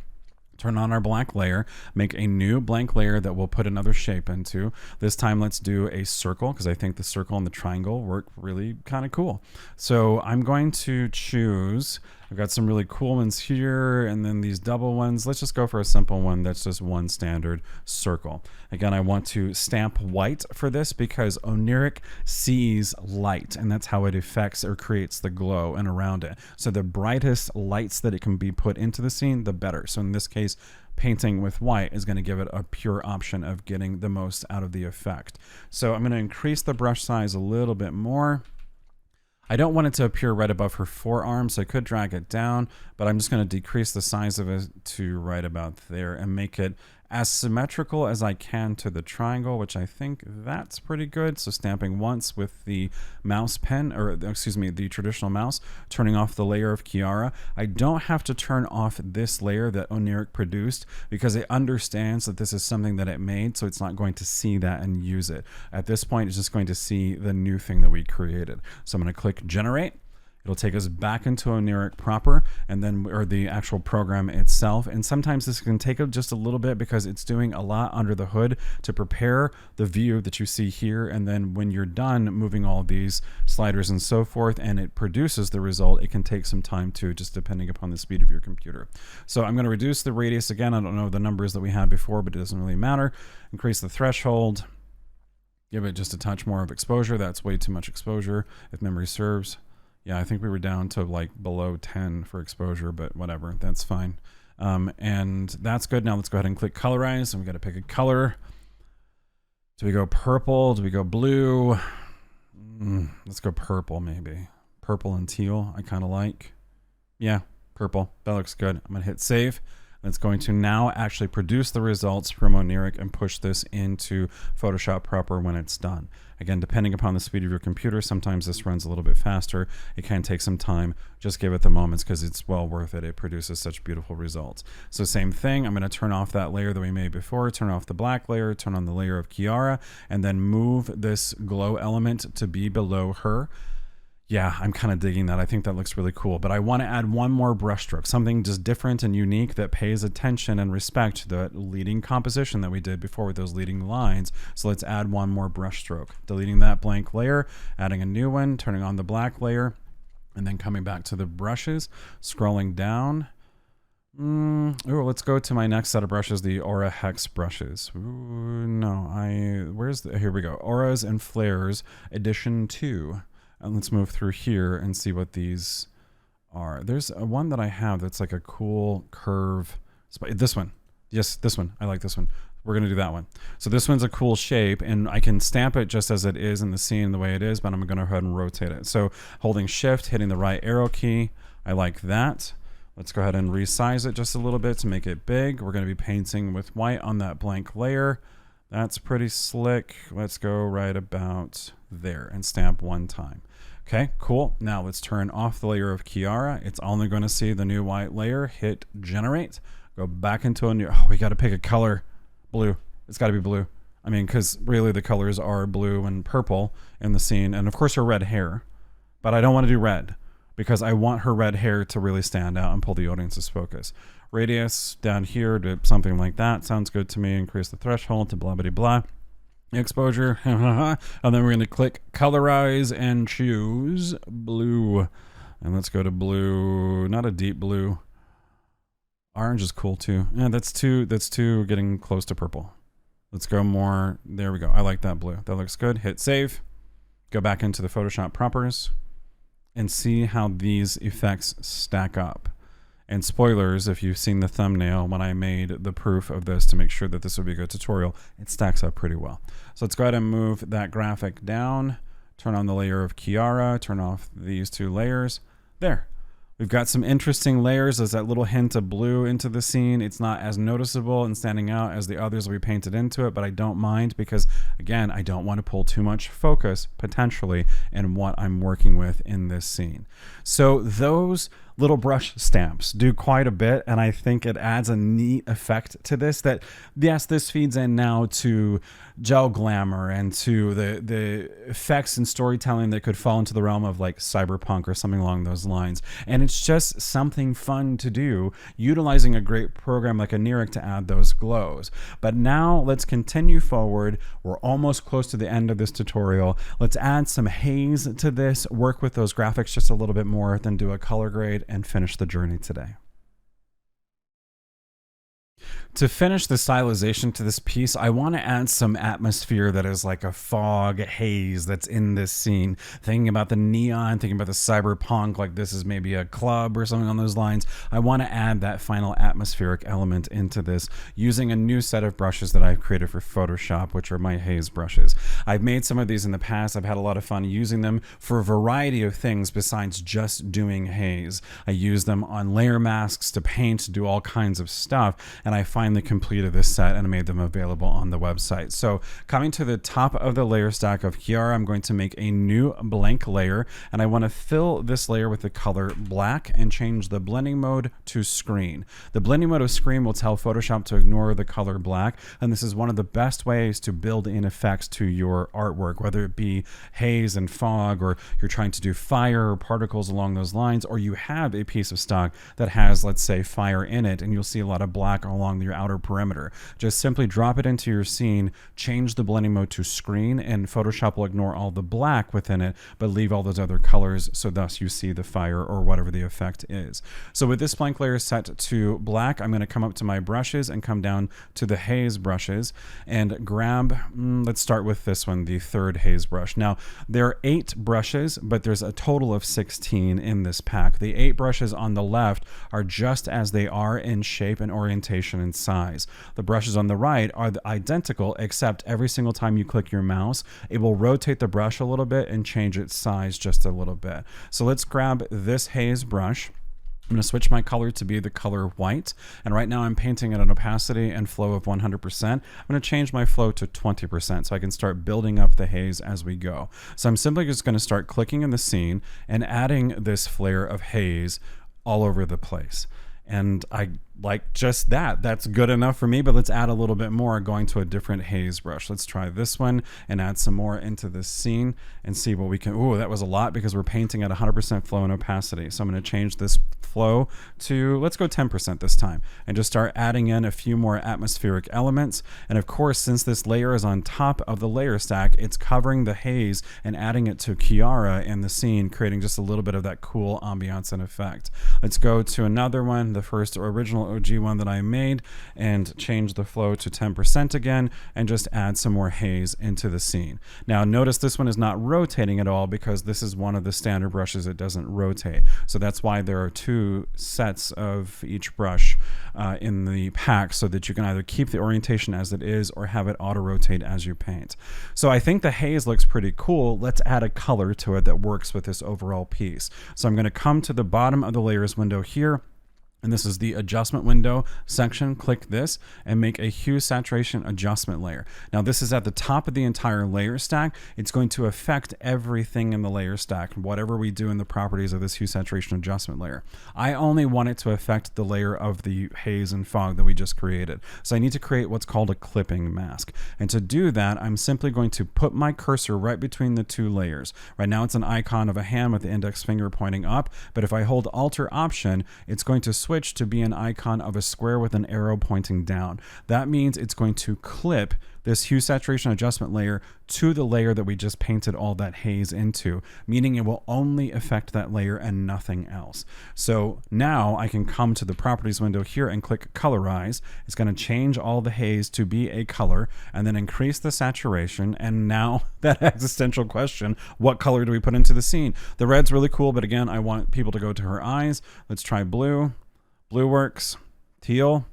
Turn on our black layer, make a new blank layer that we'll put another shape into. This time let's do a circle, because I think the circle and the triangle work really kind of cool. So I'm going to choose, I've got some really cool ones here, and then these double ones. Let's just go for a simple one that's just one standard circle. Again, I want to stamp white for this because Oniric sees light, and that's how it affects or creates the glow and around it. So the brightest lights that it can be put into the scene, the better. So in this case, painting with white is going to give it a pure option of getting the most out of the effect. So I'm going to increase the brush size a little bit more. I don't want it to appear right above her forearm, so I could drag it down, but I'm just going to decrease the size of it to right about there and make it as symmetrical as I can to the triangle, which I think that's pretty good. So stamping once with the mouse pen, or excuse me, the traditional mouse, turning off the layer of KIARRA. I don't have to turn off this layer that Oniric produced because it understands that this is something that it made, so it's not going to see that and use it. At this point, it's just going to see the new thing that we created. So I'm going to click Generate. It'll take us back into Oniric proper, and then, or the actual program itself. And sometimes this can take just a little bit because it's doing a lot under the hood to prepare the view that you see here. And then when you're done moving all these sliders and so forth, and it produces the result, it can take some time too, just depending upon the speed of your computer. So I'm going to reduce the radius again. I don't know the numbers that we had before, but it doesn't really matter. Increase the threshold. Give it just a touch more of exposure. That's way too much exposure if memory serves. Yeah, I think we were down to like below 10 for exposure, but whatever, that's fine. And that's good. Now let's go ahead and click colorize, and we got to pick a color. Do we go purple? Do we go blue? Let's go purple maybe. Purple and teal, I kind of like. Yeah, purple, that looks good. I'm gonna hit save. It's going to now actually produce the results from Oniric and push this into Photoshop proper when it's done. Again, depending upon the speed of your computer, sometimes this runs a little bit faster. It can take some time. Just give it the moments because it's well worth it. It produces such beautiful results. So same thing, I'm going to turn off that layer that we made before, turn off the black layer, turn on the layer of KIARRA, and then move this glow element to be below her. Yeah, I'm kind of digging that. I think that looks really cool, but I want to add one more brushstroke, something just different and unique that pays attention and respect to the leading composition that we did before with those leading lines. So let's add one more brushstroke, deleting that blank layer, adding a new one, turning on the black layer, and then coming back to the brushes, scrolling down. Oh, let's go to my next set of brushes, the Aura Hex brushes. Ooh, no, here we go. Auras and Flares Edition 2. And let's move through here and see what these are. There's one that I have that's like a cool curve. This one. Yes, this one. I like this one. We're going to do that one. So this one's a cool shape, and I can stamp it just as it is in the scene the way it is, but I'm going to go ahead and rotate it. So holding shift, hitting the right arrow key. I like that. Let's go ahead and resize it just a little bit to make it big. We're going to be painting with white on that blank layer. That's pretty slick. Let's go right about there and stamp one time. Okay, cool. Now let's turn off the layer of KIARRA. It's only going to see the new white layer. Hit generate. Go back into a new. Oh, we got to pick a color. Blue. It's got to be blue. I mean, because really the colors are blue and purple in the scene, and of course her red hair. But I don't want to do red because I want her red hair to really stand out and pull the audience's focus. Radius down here to something like that sounds good to me. Increase the threshold to blah blah blah. Exposure, and then we're going to click colorize and choose blue, and let's go to blue, not a deep blue. Orange is cool too. Yeah, that's too getting close to purple. Let's go more. There we go. I like that blue. That looks good. Hit save. Go back into the Photoshop propers and see how these effects stack up. And spoilers, if you've seen the thumbnail when I made the proof of this to make sure that this would be a good tutorial, it stacks up pretty well. So let's go ahead and move that graphic down, turn on the layer of KIARRA, turn off these two layers. There. We've got some interesting layers. There's that little hint of blue into the scene. It's not as noticeable and standing out as the others we painted into it, but I don't mind because, again, I don't want to pull too much focus, potentially, in what I'm working with in this scene. So those little brush stamps do quite a bit, and I think it adds a neat effect to this that, yes, this feeds in now to gel glamour and to the effects and storytelling that could fall into the realm of like cyberpunk or something along those lines. And it's just something fun to do, utilizing a great program like Oniric to add those glows. But now let's continue forward. We're almost close to the end of this tutorial. Let's add some haze to this, work with those graphics just a little bit more, then do a color grade and finish the journey today. To finish the stylization to this piece, I want to add some atmosphere that is like a fog haze that's in this scene. Thinking about the neon, thinking about the cyberpunk, like this is maybe a club or something on those lines. I want to add that final atmospheric element into this using a new set of brushes that I've created for Photoshop, which are my Haze brushes. I've made some of these in the past. I've had a lot of fun using them for a variety of things besides just doing haze. I use them on layer masks to paint, to do all kinds of stuff, and I finally completed this set and made them available on the website. So coming to the top of the layer stack of KIARRA, I'm going to make a new blank layer, and I want to fill this layer with the color black and change the blending mode to screen. The blending mode of screen will tell Photoshop to ignore the color black, and this is one of the best ways to build in effects to your artwork, whether it be haze and fog, or you're trying to do fire or particles along those lines, or you have a piece of stock that has, let's say, fire in it, and you'll see a lot of black along your outer perimeter. Just simply drop it into your scene, change the blending mode to screen, and Photoshop will ignore all the black within it, but leave all those other colors, so thus you see the fire or whatever the effect is. So with this blank layer set to black, I'm going to come up to my brushes and come down to the haze brushes and grab, let's start with this one, the third haze brush. Now, there are 8 brushes, but there's a total of 16 in this pack. The 8 brushes on the left are just as they are in shape and orientation and size. The brushes on the right are identical, except every single time you click your mouse, it will rotate the brush a little bit and change its size just a little bit. So let's grab this haze brush. I'm going to switch my color to be the color white, and right now I'm painting at an opacity and flow of 100%. I'm going to change my flow to 20% so I can start building up the haze as we go. So I'm simply just going to start clicking in the scene and adding this flare of haze all over the place. And I like just that. That's good enough for me, but let's add a little bit more going to a different haze brush. Let's try this one and add some more into this scene and see what we can. Ooh, that was a lot because we're painting at 100% flow and opacity. So I'm going to change this flow to, let's go 10% this time, and just start adding in a few more atmospheric elements. And of course, since this layer is on top of the layer stack, it's covering the haze and adding it to KIARRA in the scene, creating just a little bit of that cool ambiance and effect. Let's go to another one, the first original OG one that I made, and change the flow to 10% again and just add some more haze into the scene. Now notice this one is not rotating at all because this is one of the standard brushes that doesn't rotate. So that's why there are 2 sets of each brush in the pack, so that you can either keep the orientation as it is or have it auto rotate as you paint. So I think the haze looks pretty cool. Let's add a color to it that works with this overall piece. So I'm going to come to the bottom of the layers window here, and this is the adjustment window section. Click this and make a hue saturation adjustment layer. Now this is at the top of the entire layer stack. It's going to affect everything in the layer stack, whatever we do in the properties of this hue saturation adjustment layer. I only want it to affect the layer of the haze and fog that we just created. So I need to create what's called a clipping mask. And to do that, I'm simply going to put my cursor right between the 2 layers. Right now it's an icon of a hand with the index finger pointing up, but if I hold Alt or Option, it's going to switch to be an icon of a square with an arrow pointing down. That means it's going to clip this hue saturation adjustment layer to the layer that we just painted all that haze into, meaning it will only affect that layer and nothing else. So now I can come to the properties window here and click colorize. It's going to change all the haze to be a color and then increase the saturation. And now that existential question, what color do we put into the scene? The red's really cool, but again, I want people to go to her eyes. Let's try blue. Blue works. Teal.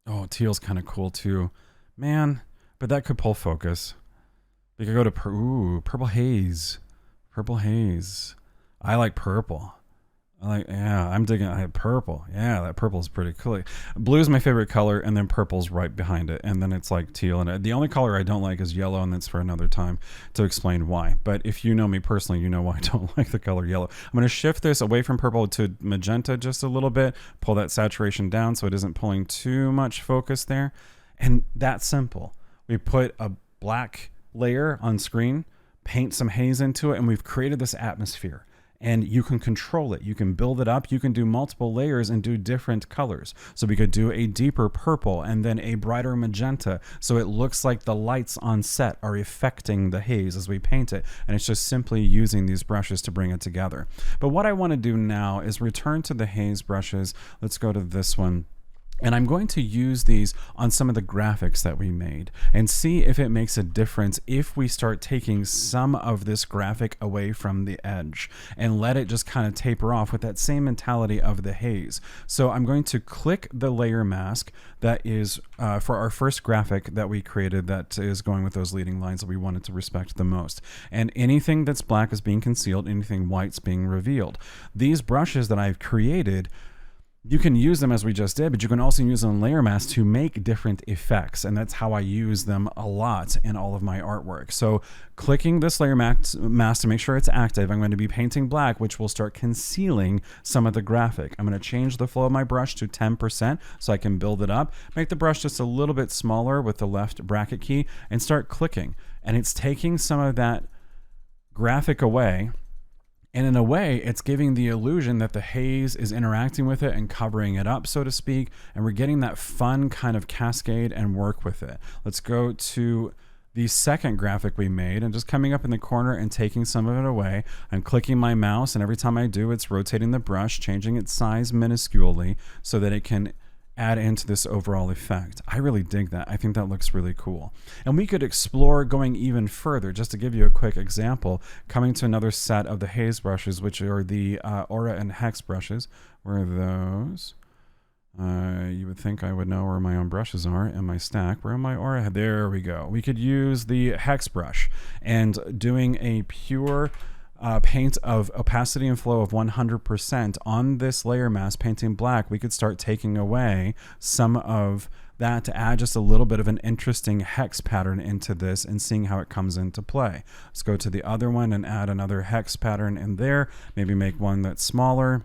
Oh, teal's kind of cool too. Man, but that could pull focus. We could go to purple haze. Purple haze. I like purple. I'm digging purple. Yeah, that purple is pretty cool. Blue is my favorite color, and then purple's right behind it, and then it's like teal. And the only color I don't like is yellow, and that's for another time to explain why. But if you know me personally, you know why I don't like the color yellow. I'm going to shift this away from purple to magenta just a little bit, pull that saturation down so it isn't pulling too much focus there. And that's simple. We put a black layer on screen, paint some haze into it, and we've created this atmosphere. And you can control it. You can build it up. You can do multiple layers and do different colors. So we could do a deeper purple and then a brighter magenta. So it looks like the lights on set are affecting the haze as we paint it. And it's just simply using these brushes to bring it together. But what I want to do now is return to the haze brushes. Let's go to this one. And I'm going to use these on some of the graphics that we made and see if it makes a difference if we start taking some of this graphic away from the edge and let it just kind of taper off with that same mentality of the haze. So I'm going to click the layer mask that is for our first graphic that we created that is going with those leading lines that we wanted to respect the most. And anything that's black is being concealed, anything white's being revealed. These brushes that I've created, you can use them as we just did, but you can also use them in layer mask to make different effects. And that's how I use them a lot in all of my artwork. So clicking this layer mask to make sure it's active, I'm going to be painting black, which will start concealing some of the graphic. I'm going to change the flow of my brush to 10% so I can build it up, make the brush just a little bit smaller with the left bracket key, and start clicking. And it's taking some of that graphic away. And in a way, it's giving the illusion that the haze is interacting with it and covering it up, so to speak. And we're getting that fun kind of cascade and work with it. Let's go to the second graphic we made and just coming up in the corner and taking some of it away. I'm clicking my mouse, and every time I do, it's rotating the brush, changing its size minusculely so that it can add into this overall effect. I really dig that. I think that looks really cool. And we could explore going even further. Just to give you a quick example, coming to another set of the haze brushes, which are the Aura and Hex brushes. Where are those? You would think I would know where my own brushes are in my stack. Where am I Aura? There we go. We could use the Hex brush and doing a pure paint of opacity and flow of 100% on this layer mask, painting black, we could start taking away some of that to add just a little bit of an interesting hex pattern into this and seeing how it comes into play. Let's go to the other one and add another hex pattern in there. Maybe make one that's smaller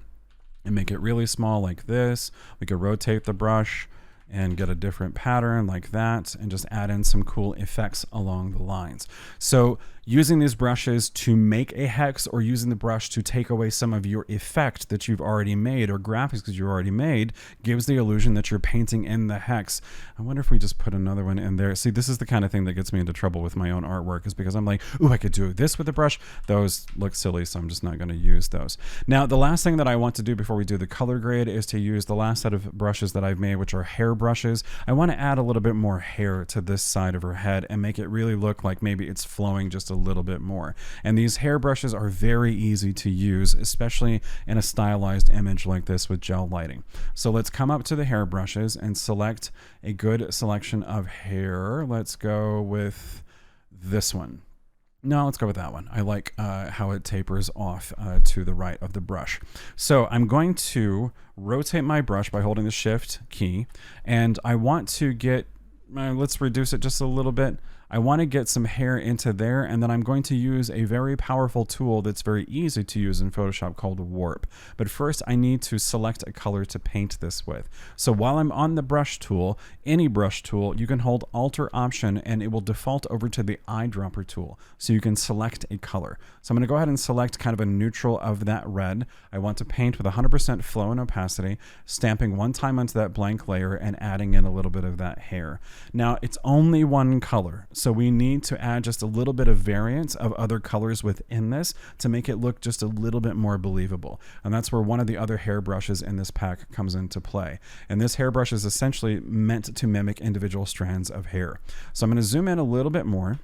and make it really small like this. We could rotate the brush and get a different pattern like that and just add in some cool effects along the lines. So using these brushes to make a hex or using the brush to take away some of your effect that you've already made or graphics that you've already made gives the illusion that you're painting in the hex. I wonder if we just put another one in there. See, this is the kind of thing that gets me into trouble with my own artwork, is because I'm like, ooh, I could do this with the brush. Those look silly, so I'm just not going to use those. Now, the last thing that I want to do before we do the color grade is to use the last set of brushes that I've made, which are hair brushes. I want to add a little bit more hair to this side of her head and make it really look like maybe it's flowing just a little bit more. And these hair brushes are very easy to use, especially in a stylized image like this with gel lighting. So let's come up to the hair brushes and select a good selection of hair. Let's go with this one. No, let's go with that one. I like how it tapers off to the right of the brush. So I'm going to rotate my brush by holding the Shift key, and I want to get, let's reduce it just a little bit. I want to get some hair into there, and then I'm going to use a very powerful tool that's very easy to use in Photoshop called Warp. But first I need to select a color to paint this with. So while I'm on the brush tool, any brush tool, you can hold Alt or Option and it will default over to the eyedropper tool. So you can select a color. So I'm going to go ahead and select kind of a neutral of that red. I want to paint with 100% flow and opacity, stamping one time onto that blank layer and adding in a little bit of that hair. Now it's only one color, so we need to add just a little bit of variance of other colors within this to make it look just a little bit more believable. And that's where one of the other hair brushes in this pack comes into play. And this hairbrush is essentially meant to mimic individual strands of hair. So I'm going to zoom in a little bit more.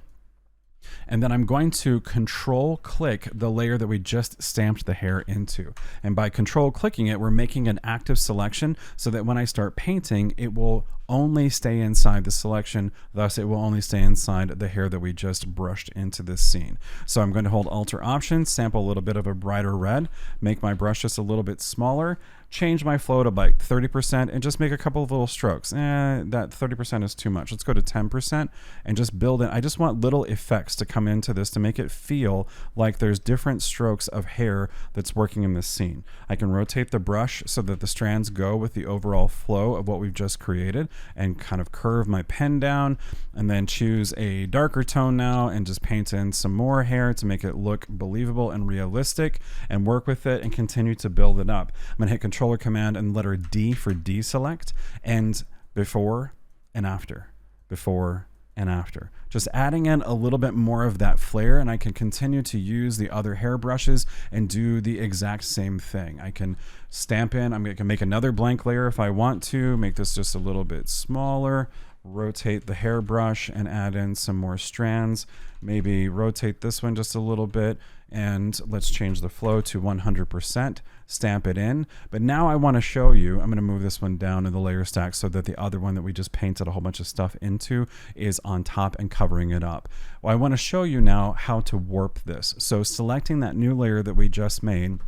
And then I'm going to control click the layer that we just stamped the hair into. And by control clicking it, we're making an active selection so that when I start painting, it will only stay inside the selection. Thus, it will only stay inside the hair that we just brushed into this scene. So I'm going to hold Alt or Option, sample a little bit of a brighter red, make my brush just a little bit smaller, change my flow to like 30% and just make a couple of little strokes. That 30% is too much. Let's go to 10% and just build it. I just want little effects to come into this to make it feel like there's different strokes of hair that's working in this scene. I can rotate the brush so that the strands go with the overall flow of what we've just created and kind of curve my pen down and then choose a darker tone now and just paint in some more hair to make it look believable and realistic and work with it and continue to build it up. I'm going to hit Controller Command and letter D for deselect, and before and after, before and after. Just adding in a little bit more of that flare, and I can continue to use the other hair brushes and do the exact same thing. I can stamp in, I can make another blank layer if I want to, make this just a little bit smaller, rotate the hairbrush and add in some more strands, maybe rotate this one just a little bit, and let's change the flow to 100%, stamp it in. But now I want to show you, I'm going to move this one down in the layer stack so that the other one that we just painted a whole bunch of stuff into is on top and covering it up. Well, I want to show you now how to warp this. So selecting that new layer that we just made, I'm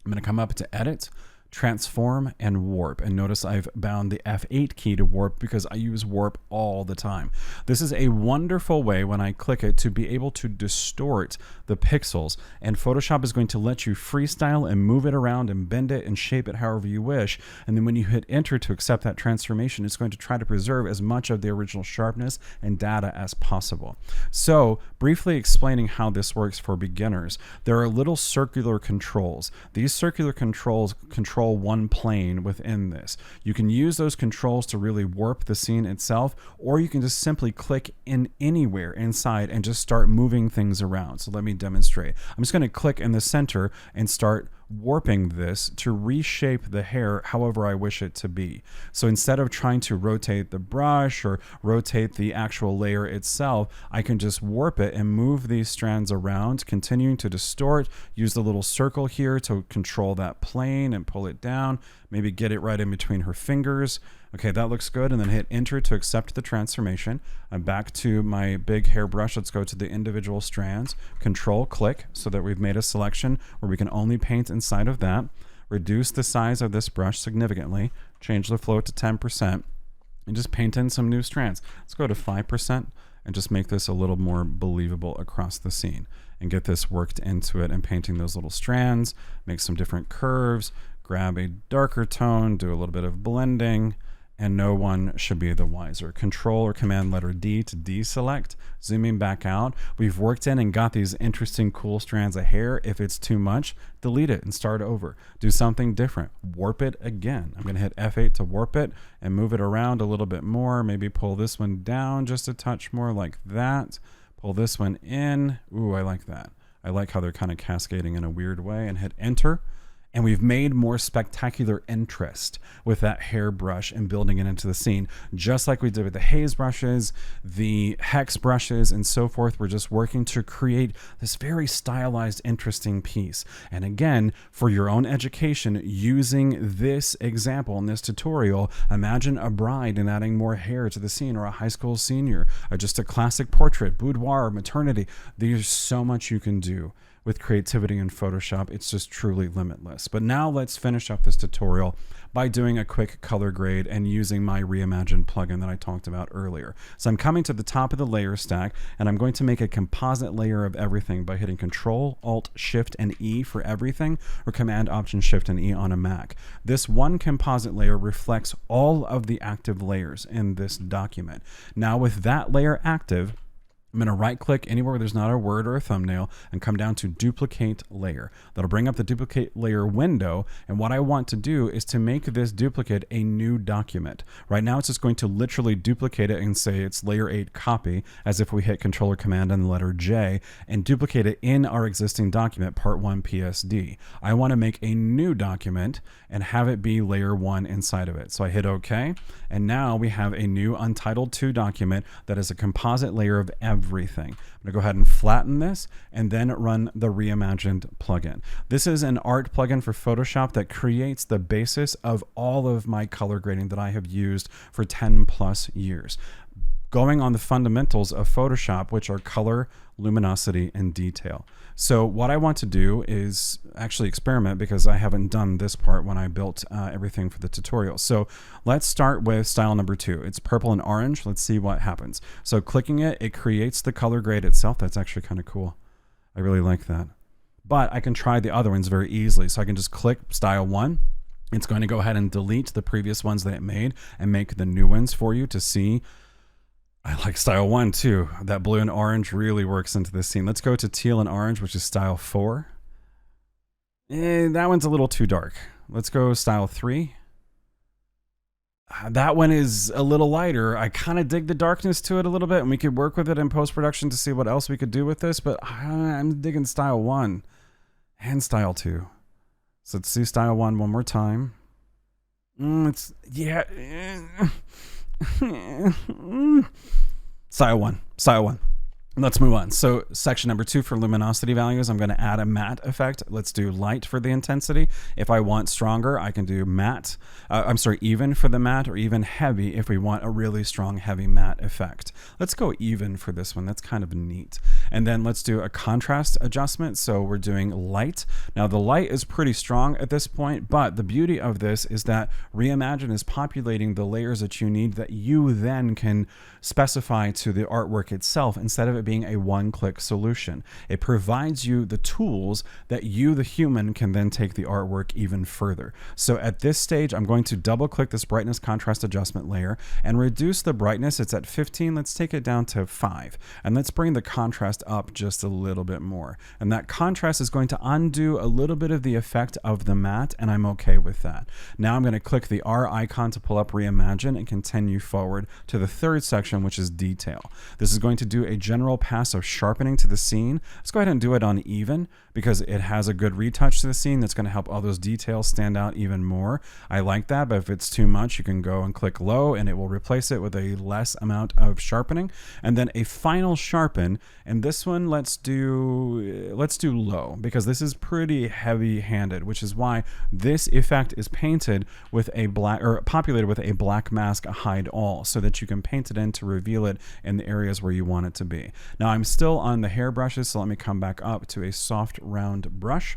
going to come up to Edit, Transform, and Warp. And notice I've bound the F8 key to warp because I use warp all the time. This is a wonderful way when I click it to be able to distort the pixels, and Photoshop is going to let you freestyle and move it around and bend it and shape it however you wish. And then when you hit enter to accept that transformation, it's going to try to preserve as much of the original sharpness and data as possible. So briefly explaining how this works for beginners, there are little circular controls. These circular controls control one plane within this. You can use those controls to really warp the scene itself, or you can just simply click in anywhere inside and just start moving things around. So let me demonstrate. I'm just going to click in the center and start warping this to reshape the hair however I wish it to be. So instead of trying to rotate the brush or rotate the actual layer itself, I can just warp it and move these strands around, continuing to distort, use the little circle here to control that plane and pull it down, maybe get it right in between her fingers. Okay, that looks good, and then hit enter to accept the transformation. I'm back to my big hairbrush. Let's go to the individual strands, control click so that we've made a selection where we can only paint inside of that. Reduce the size of this brush significantly, change the flow to 10%, and just paint in some new strands. Let's go to 5% and just make this a little more believable across the scene and get this worked into it and painting those little strands, make some different curves, grab a darker tone, do a little bit of blending, and no one should be the wiser. Control or Command letter D to deselect, zooming back out. We've worked in and got these interesting cool strands of hair. If it's too much, delete it and start over. Do something different. Warp it again. I'm going to hit F8 to warp it and move it around a little bit more. Maybe pull this one down just a touch more like that. Pull this one in. Ooh, I like that. I like how they're kind of cascading in a weird way, and hit enter. And we've made more spectacular interest with that hairbrush and building it into the scene, just like we did with the Haze brushes, the Hex brushes, and so forth. We're just working to create this very stylized, interesting piece. And again, for your own education, using this example in this tutorial, imagine a bride and adding more hair to the scene, or a high school senior, or just a classic portrait, boudoir, maternity. There's so much you can do with creativity in Photoshop. It's just truly limitless. But now let's finish up this tutorial by doing a quick color grade and using my Reimagined plugin that I talked about earlier. So I'm coming to the top of the layer stack, and I'm going to make a composite layer of everything by hitting Control, Alt, Shift, and E for everything, or Command, Option, Shift, and E on a Mac. This one composite layer reflects all of the active layers in this document. Now with that layer active, I'm going to right click anywhere where there's not a word or a thumbnail and come down to duplicate layer. That'll bring up the duplicate layer window, and what I want to do is to make this duplicate a new document. Right now it's just going to literally duplicate it and say it's layer 8 copy, as if we hit Control or Command and the letter J, and duplicate it in our existing document, Part 1 PSD. I want to make a new document and have it be layer 1 inside of it. So I hit OK, and now we have a new Untitled 2 document that is a composite layer of everything. I'm going to go ahead and flatten this and then run the Reimagined plugin. This is an art plugin for Photoshop that creates the basis of all of my color grading that I have used for 10 plus years, going on the fundamentals of Photoshop, which are color, luminosity, and detail. So what I want to do is actually experiment, because I haven't done this part when I built everything for the tutorial. So let's start with style number 2. It's purple and orange. Let's see what happens. So clicking it, it creates the color grade itself. That's actually kind of cool. I really like that. But I can try the other ones very easily. So I can just click style 1. It's going to go ahead and delete the previous ones that it made and make the new ones for you to see. I like style 1 too. That blue and orange really works into this scene. Let's go to teal and orange, which is style 4. That one's a little too dark. Let's go style 3. That one is a little lighter. I kind of dig the darkness to it a little bit, and we could work with it in post-production to see what else we could do with this, but I'm digging style 1 and style 2. So let's do style 1 one more time. Style 1. Let's move on. So section number 2 for luminosity values, I'm going to add a matte effect. Let's do light for the intensity. If I want stronger, I can do matte. Even for the matte, or even heavy if we want a really strong heavy matte effect. Let's go even for this one. That's kind of neat. And then let's do a contrast adjustment. So we're doing light. Now the light is pretty strong at this point, but the beauty of this is that Reimagined is populating the layers that you need that you then can specify to the artwork itself instead of it being a one-click solution. It provides you the tools that you, the human, can then take the artwork even further. So at this stage, I'm going to double-click this brightness contrast adjustment layer and reduce the brightness. It's at 15. Let's take it down to 5. And let's bring the contrast up just a little bit more. And that contrast is going to undo a little bit of the effect of the matte, and I'm okay with that. Now I'm going to click the R icon to pull up Reimagine and continue forward to the third section, which is detail. This is going to do a general pass of sharpening to the scene. Let's go ahead and do it on even because it has a good retouch to the scene that's going to help all those details stand out even more. I like that, but if it's too much, you can go and click low and it will replace it with a less amount of sharpening. And then a final sharpen, and this one let's do low because this is pretty heavy-handed, which is why this effect is painted with a black, or populated with a black mask hide all, so that you can paint it in to reveal it in the areas where you want it to be. Now I'm still on the hair brushes, so let me come back up to a soft round brush.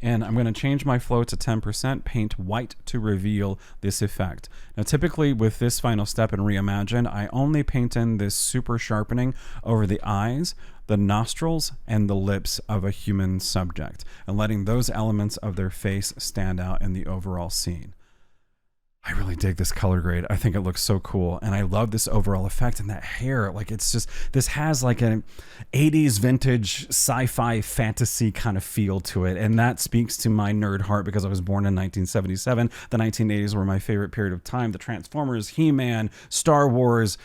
And I'm going to change my flow to 10%, paint white to reveal this effect. Now typically with this final step in Reimagined, I only paint in this super sharpening over the eyes, the nostrils, and the lips of a human subject, and letting those elements of their face stand out in the overall scene. I really dig this color grade. I think it looks so cool. And I love this overall effect and that hair. Like, it's just, this has like an 80s vintage sci-fi fantasy kind of feel to it. And that speaks to my nerd heart because I was born in 1977. The 1980s were my favorite period of time. The Transformers, He-Man, Star Wars.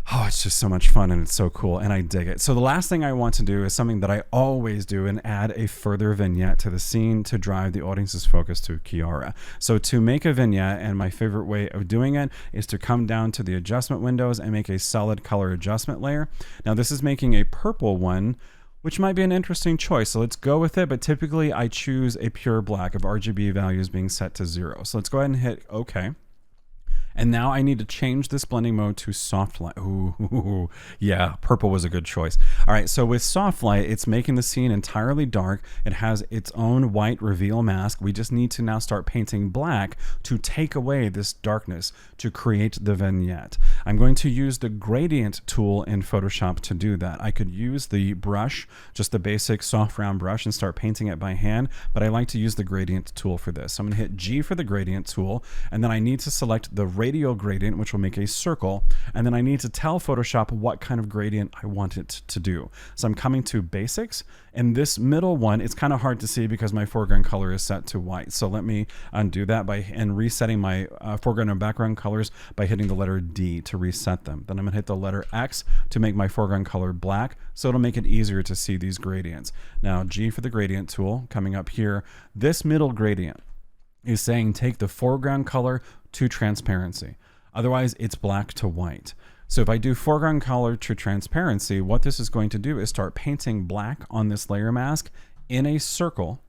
Oh, it's just so much fun and it's so cool and I dig it. So the last thing I want to do is something that I always do and add a further vignette to the scene to drive the audience's focus to KIARRA. So to make a vignette, and my favorite way of doing it is to come down to the adjustment windows and make a solid color adjustment layer. Now this is making a purple one, which might be an interesting choice. So let's go with it, but typically I choose a pure black of RGB values being set to 0. So let's go ahead and hit OK. And now I need to change this blending mode to soft light. Ooh, yeah, purple was a good choice. All right, so with soft light, it's making the scene entirely dark. It has its own white reveal mask. We just need to now start painting black to take away this darkness to create the vignette. I'm going to use the gradient tool in Photoshop to do that. I could use the brush, just the basic soft round brush, and start painting it by hand, but I like to use the gradient tool for this. So I'm gonna hit G for the gradient tool, and then I need to select the radial gradient, which will make a circle, and then I need to tell Photoshop what kind of gradient I want it to do. So I'm coming to basics, and this middle one, it's kind of hard to see because my foreground color is set to white. So let me undo that by resetting my foreground and background colors by hitting the letter D to reset them. Then I'm gonna hit the letter X to make my foreground color black, so it'll make it easier to see these gradients. Now G for the gradient tool, coming up here, this middle gradient is saying take the foreground color to transparency. Otherwise, it's black to white. So if I do foreground color to transparency, what this is going to do is start painting black on this layer mask in a circle,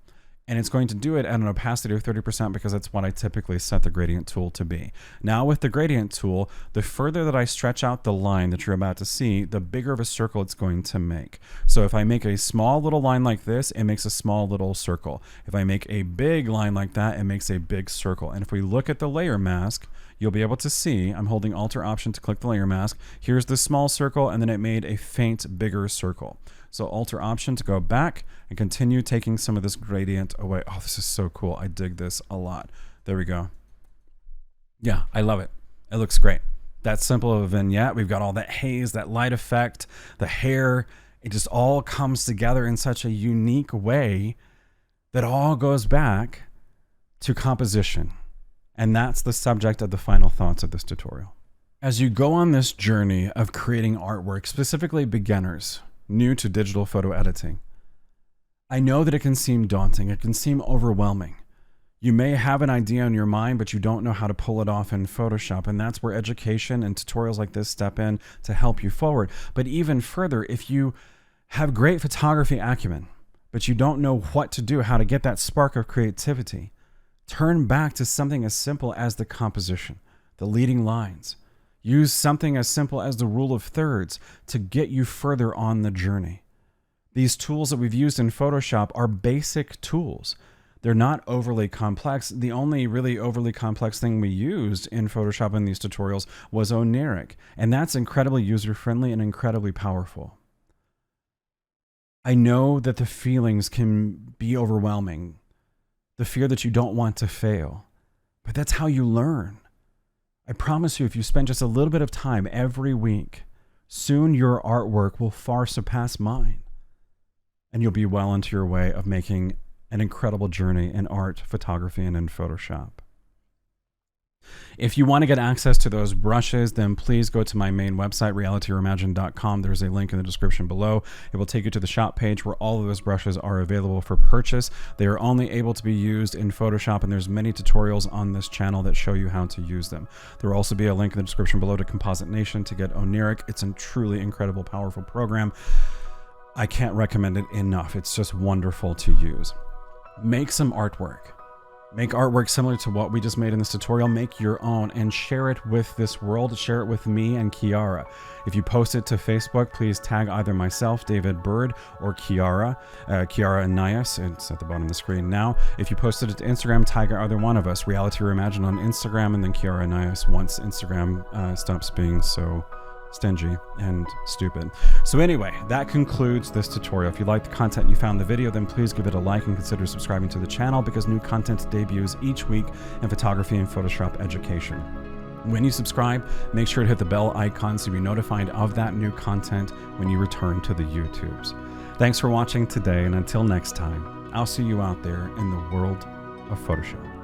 and it's going to do it at an opacity of 30% because that's what I typically set the gradient tool to be. Now with the gradient tool, the further that I stretch out the line that you're about to see, the bigger of a circle it's going to make. So if I make a small little line like this, it makes a small little circle. If I make a big line like that, it makes a big circle. And if we look at the layer mask, you'll be able to see, I'm holding Alt-Option to click the layer mask. Here's the small circle, and then it made a faint, bigger circle. So Alt-Option to go back and continue taking some of this gradient away. Oh, this is so cool. I dig this a lot. There we go. Yeah, I love it. It looks great. That simple of a vignette. We've got all that haze, that light effect, the hair. It just all comes together in such a unique way that all goes back to composition And that's the subject of the final thoughts of this tutorial. As you go on this journey of creating artwork, specifically beginners, new to digital photo editing, I know that it can seem daunting, it can seem overwhelming. You may have an idea in your mind, but you don't know how to pull it off in Photoshop, and that's where education and tutorials like this step in to help you forward. But even further, if you have great photography acumen, but you don't know what to do, how to get that spark of creativity, turn back to something as simple as the composition, the leading lines. Use something as simple as the rule of thirds to get you further on the journey. These tools that we've used in Photoshop are basic tools. They're not overly complex. The only really overly complex thing we used in Photoshop in these tutorials was Oniric, and that's incredibly user-friendly and incredibly powerful. I know that the feelings can be overwhelming, the fear that you don't want to fail, but that's how you learn. I promise you, if you spend just a little bit of time every week, soon your artwork will far surpass mine, and you'll be well into your way of making an incredible journey in art, photography, and in Photoshop. If you want to get access to those brushes, then please go to my main website, realityreimagined.com. There's a link in the description below. It will take you to the shop page where all of those brushes are available for purchase. They are only able to be used in Photoshop, and there's many tutorials on this channel that show you how to use them. There will also be a link in the description below to Composite Nation to get Oniric. It's a truly incredible, powerful program. I can't recommend it enough. It's just wonderful to use. Make some artwork. Make artwork similar to what we just made in this tutorial. Make your own and share it with this world. Share it with me and KIARRA. If you post it to Facebook, please tag either myself, David Bird, or KIARRA. KIARRA Anais. It's at the bottom of the screen now. If you posted it to Instagram, tag either one of us. Reality Reimagined on Instagram, and then KIARRA Anais once Instagram stops being so stingy and stupid. So anyway, that concludes this tutorial. If you like the content you found in the video, then please give it a like and consider subscribing to the channel, because new content debuts each week in photography and Photoshop education. When you subscribe, make sure to hit the bell icon so you'll be notified of that new content when you return to the YouTubes. Thanks for watching today, and until next time, I'll see you out there in the world of Photoshop.